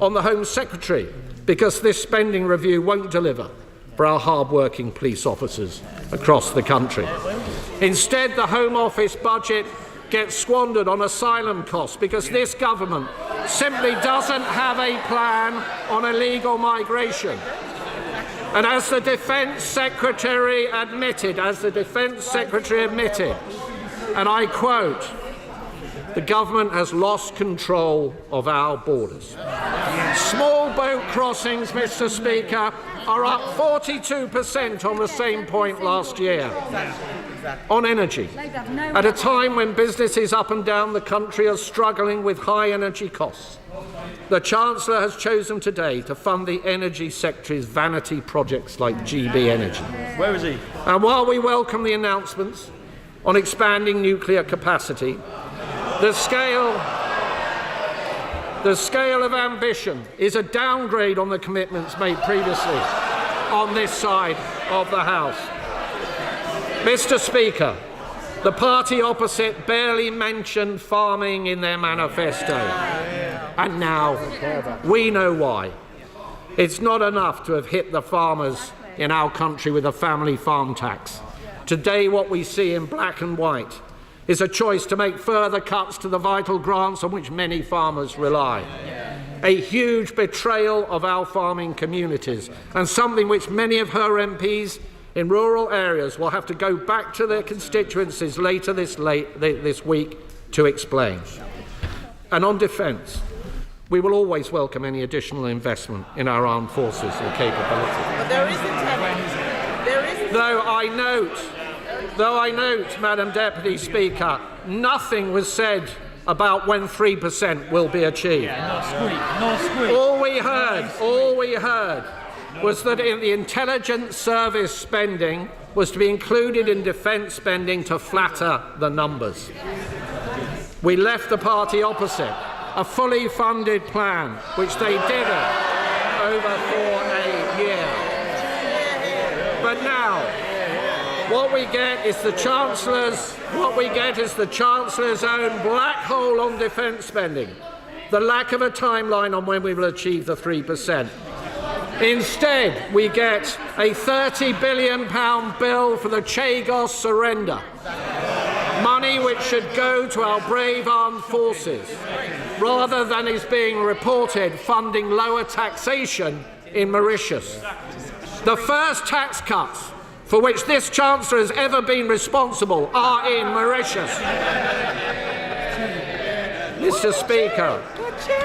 on the Home Secretary because this spending review won't deliver for our hard-working police officers across the country. Instead, the Home Office budget gets squandered on asylum costs because this government simply doesn't have a plan on illegal migration. And as the Defence Secretary admitted, and I quote, the government has lost control of our borders. Small boat crossings, Mr. Speaker, are up 42% on the same point last year. On energy, at a time when businesses up and down the country are struggling with high energy costs, the Chancellor has chosen today to fund the Energy Secretary's vanity projects like GB Energy. Where is he? And while we welcome the announcements on expanding nuclear capacity, the scale of ambition is a downgrade on the commitments made previously on this side of the House. Mr. Speaker, the party opposite barely mentioned farming in their manifesto. And now we know why. It's not enough to have hit the farmers in our country with a family farm tax. Today, what we see in black and white is a choice to make further cuts to the vital grants on which many farmers rely. A huge betrayal of our farming communities, and something which many of her MPs in rural areas will have to go back to their constituencies later this week to explain. And on defence, we will always welcome any additional investment in our armed forces and capability. But there isn't any. There isn't. Though I note, Madam Deputy Speaker, nothing was said about when 3% will be achieved. No squeak. All we heard was that in the intelligence service spending was to be included in defence spending to flatter the numbers. We left the party opposite a fully funded plan, which they didn't over for a year. But now, What we get is the Chancellor's own black hole on defence spending, the lack of a timeline on when we will achieve the 3%. Instead, we get a £30 billion bill for the Chagos surrender, money which should go to our brave armed forces, rather than is being reported funding lower taxation in Mauritius. The first tax cuts for which this Chancellor has ever been responsible are in Mauritius. Mr. Speaker,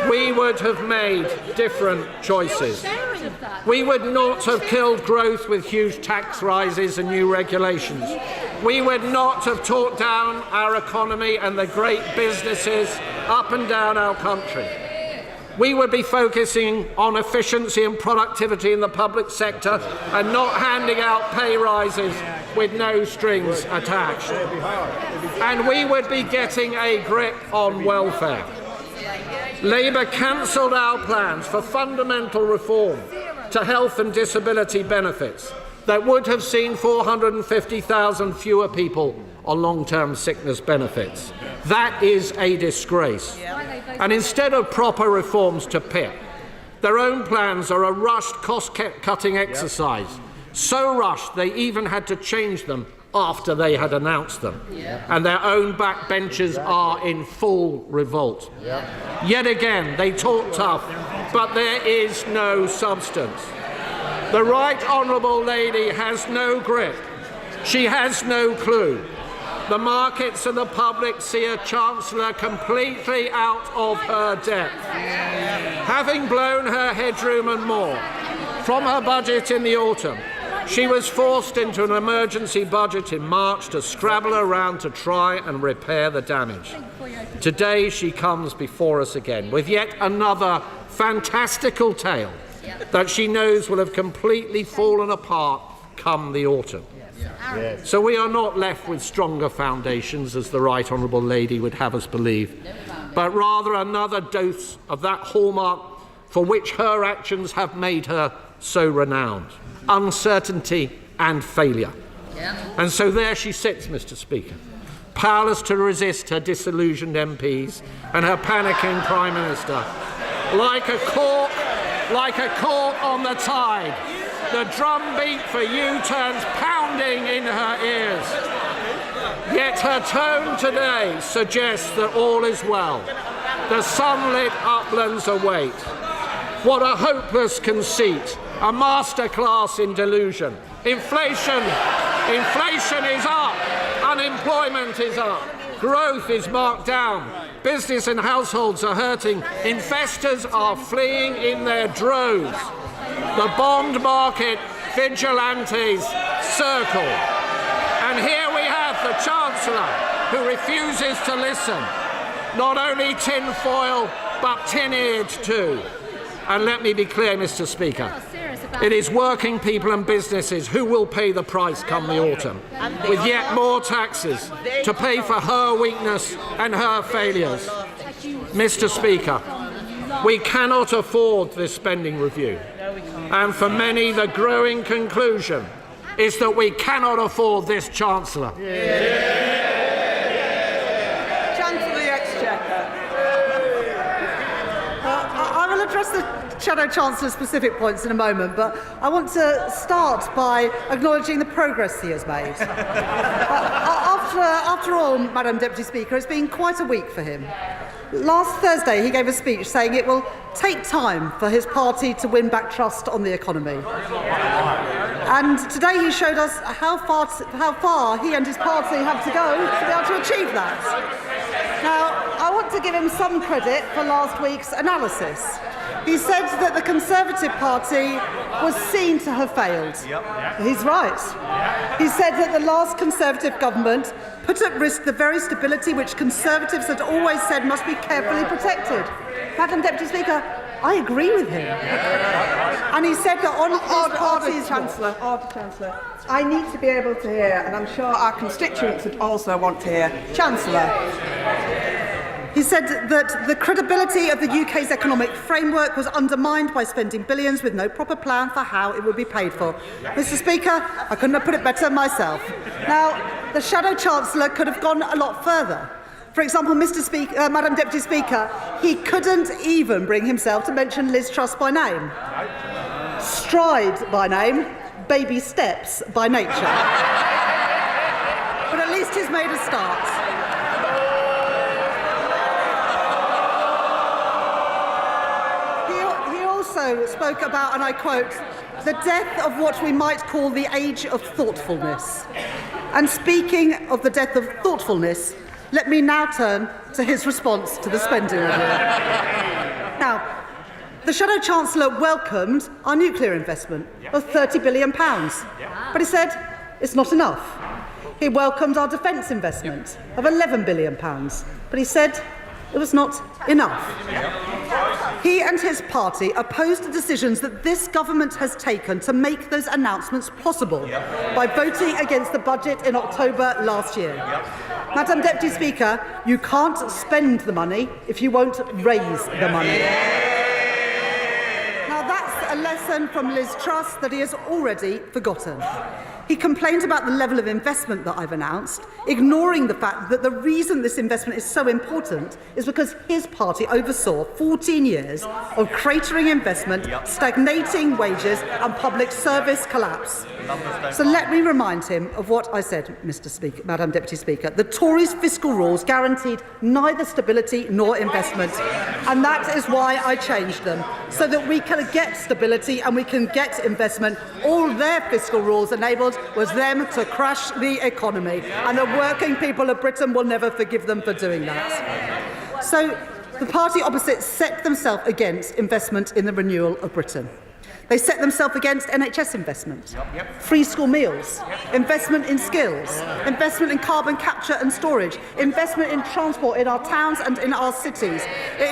we would have made different choices. We would not have killed growth with huge tax rises and new regulations. We would not have talked down our economy and the great businesses up and down our country. We would be focusing on efficiency and productivity in the public sector and not handing out pay rises with no strings attached. And we would be getting a grip on welfare. Labour cancelled our plans for fundamental reform to health and disability benefits that would have seen 450,000 fewer people on long-term sickness benefits. That is a disgrace. And instead of proper reforms to PIP, their own plans are a rushed cost-cutting exercise, so rushed they even had to change them after they had announced them. And their own backbenchers are in full revolt. Yet again, they talk tough, but there is no substance. The Right Honourable Lady has no grip. She has no clue. The markets and the public see a Chancellor completely out of her depth. Having blown her headroom and more from her budget in the autumn, she was forced into an emergency budget in March to scrabble around to try and repair the damage. Today she comes before us again with yet another fantastical tale that she knows will have completely fallen apart come the autumn. So we are not left with stronger foundations, as the Right Honourable Lady would have us believe, but rather another dose of that hallmark for which her actions have made her so renowned: uncertainty and failure. And so there she sits, Mr. Speaker, powerless to resist her disillusioned MPs and her panicking Prime Minister. Like a cork on the tide, the drumbeat for U-turns pounding in her ears. Yet her tone today suggests that all is well. The sunlit uplands await. What a hopeless conceit, a masterclass in delusion. Inflation is up, unemployment is up, growth is marked down, business and households are hurting, investors are fleeing in their droves. The bond market vigilantes circle. And here we have the Chancellor who refuses to listen. Not only tinfoil, but tin-eared too. And let me be clear, Mr. Speaker, it is working people and businesses who will pay the price come the autumn, with yet more taxes to pay for her weakness and her failures. Mr. Speaker, we cannot afford this spending review. And for many, the growing conclusion is that we cannot afford this Chancellor. Chancellor of the Exchequer. I will address the Shadow Chancellor's specific points in a moment, but I want to start by acknowledging the progress he has made. After all, Madam Deputy Speaker, it's been quite a week for him. Last Thursday, he gave a speech saying it will take time for his party to win back trust on the economy. And today he showed us how far he and his party have to go to be able to achieve that. Now, I want to give him some credit for last week's analysis. He said that the Conservative Party was seen to have failed. He's right. He said that the last Conservative government put at risk the very stability which Conservatives had always said must be carefully protected. Madam Deputy Speaker, I agree with him. And he said that on his party's... Chancellor, I need to be able to hear, and I'm sure our constituents would also want to hear. Chancellor, He said that the credibility of the UK's economic framework was undermined by spending billions with no proper plan for how it would be paid for. Mr. Speaker, I couldn't have put it better myself. Now, the Shadow Chancellor could have gone a lot further. For example, Madam Deputy Speaker, he couldn't even bring himself to mention Liz Truss by name. Stride by name, baby steps by nature. But at least he's made a start. He also spoke about, and I quote, the death of what we might call the age of thoughtfulness. And speaking of the death of thoughtfulness, let me now turn to his response to the spending review. Now, the Shadow Chancellor welcomed our nuclear investment of £30 billion, but he said it's not enough. He welcomed our defence investment of £11 billion, but he said it was not enough. He and his party opposed the decisions that this government has taken to make those announcements possible by voting against the budget in October last year. Madam Deputy Speaker, you can't spend the money if you won't raise the money. Now that's a lesson from Liz Truss that he has already forgotten. He complained about the level of investment that I've announced, ignoring the fact that the reason this investment is so important is because his party oversaw 14 years of cratering investment, stagnating wages and public service collapse. So let me remind him of what I said, Madam Deputy Speaker. The Tories' fiscal rules guaranteed neither stability nor investment, and that is why I changed them, so that we can get stability and we can get investment. All their fiscal rules enabled was them to crash the economy, and the working people of Britain will never forgive them for doing that. So the party opposite set themselves against investment in the renewal of Britain. They set themselves against NHS investment, free school meals, investment in skills, investment in carbon capture and storage, investment in transport in our towns and in our cities,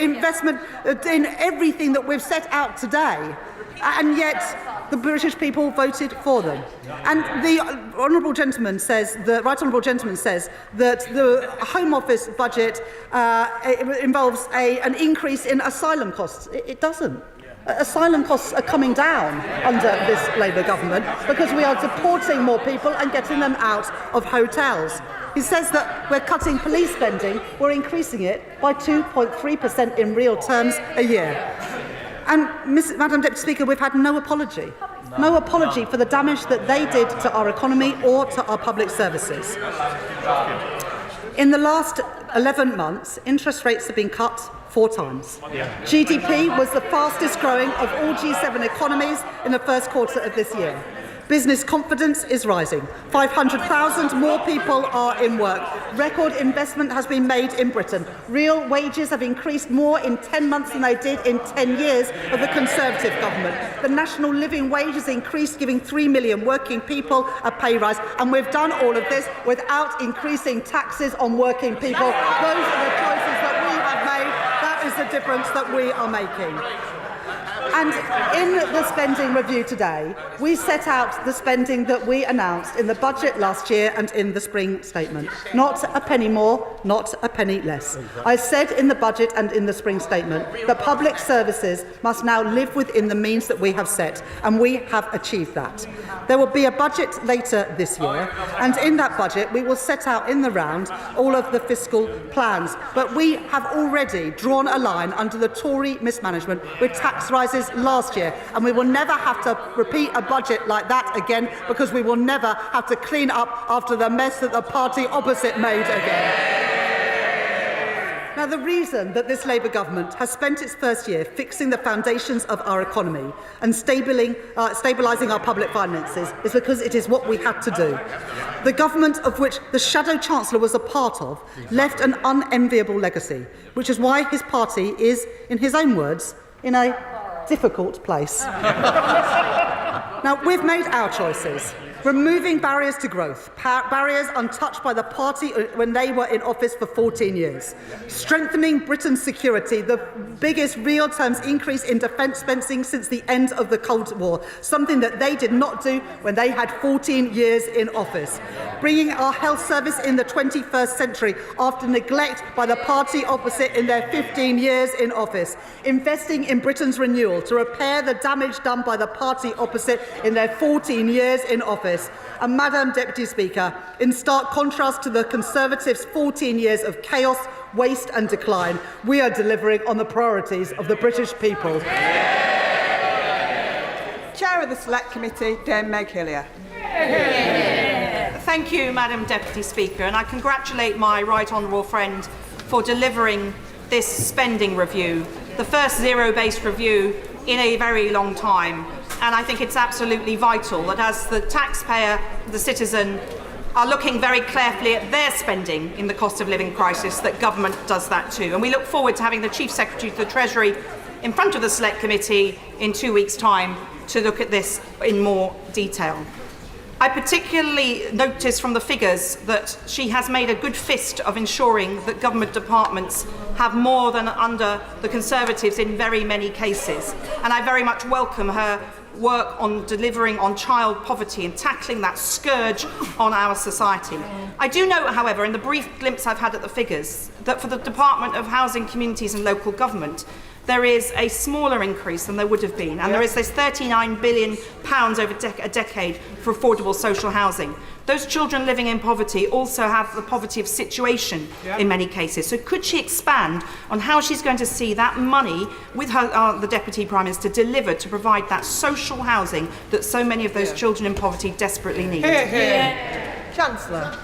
investment in everything that we've set out today. And yet the British people voted for them. And the honourable gentleman says, the right honourable gentleman says that the Home Office budget involves an increase in asylum costs. It doesn't. Asylum costs are coming down under this Labour government because we are deporting more people and getting them out of hotels. He says that we're cutting police spending, we're increasing it by 2.3% in real terms a year. And, Madam Deputy Speaker, we've had no apology. No apology for the damage that they did to our economy or to our public services. In the last 11 months, interest rates have been cut 4 times. GDP was the fastest growing of all G7 economies in the first quarter of this year. Business confidence is rising. 500,000 more people are in work. Record investment has been made in Britain. Real wages have increased more in 10 months than they did in 10 years of the Conservative government. The national living wage has increased, giving 3 million working people a pay rise. And we've done all of this without increasing taxes on working people. Those are the choices that we have made. That is the difference that we are making. And in the spending review today, we set out the spending that we announced in the budget last year and in the spring statement. Not a penny more, not a penny less. I said in the budget and in the spring statement that public services must now live within the means that we have set, and we have achieved that. There will be a budget later this year, and in that budget we will set out in the round all of the fiscal plans. But we have already drawn a line under the Tory mismanagement with tax rises last year, and we will never have to repeat a budget like that again, because we will never have to clean up after the mess that the party opposite made again. Now, the reason that this Labour government has spent its first year fixing the foundations of our economy and stabilising our public finances is because it is what we had to do. The government of which the Shadow Chancellor was a part of left an unenviable legacy, which is why his party is, in his own words, in a difficult place. Now, we've made our choices. Removing barriers to growth, barriers untouched by the party when they were in office for 14 years. Strengthening Britain's security, the biggest real terms increase in defence spending since the end of the Cold War, something that they did not do when they had 14 years in office. Bringing our health service in the 21st century after neglect by the party opposite in their 15 years in office. Investing in Britain's renewal to repair the damage done by the party opposite in their 14 years in office. And Madam Deputy Speaker, in stark contrast to the Conservatives' 14 years of chaos, waste and decline, we are delivering on the priorities of the British people. Chair of the Select Committee, Dame Meg Hillier. Thank you, Madam Deputy Speaker, and I congratulate my right honourable friend for delivering this spending review, the first zero-based review in a very long time. And I think it's absolutely vital that as the taxpayer, the citizen, are looking very carefully at their spending in the cost of living crisis, that government does that too. And we look forward to having the Chief Secretary to the Treasury in front of the Select Committee in 2 weeks' time to look at this in more detail. I particularly notice from the figures that she has made a good fist of ensuring that government departments have more than under the Conservatives in very many cases. And I very much welcome her work on delivering on child poverty and tackling that scourge on our society. I do note, however, in the brief glimpse I've had at the figures, that for the Department of Housing, Communities and Local Government, there is a smaller increase than there would have been, and there is this £39 billion over a decade for affordable social housing. Those children living in poverty also have the poverty of situation in many cases. So could she expand on how she's going to see that money with her, the Deputy Prime Minister deliver to provide that social housing that so many of those children in poverty desperately need? Chancellor.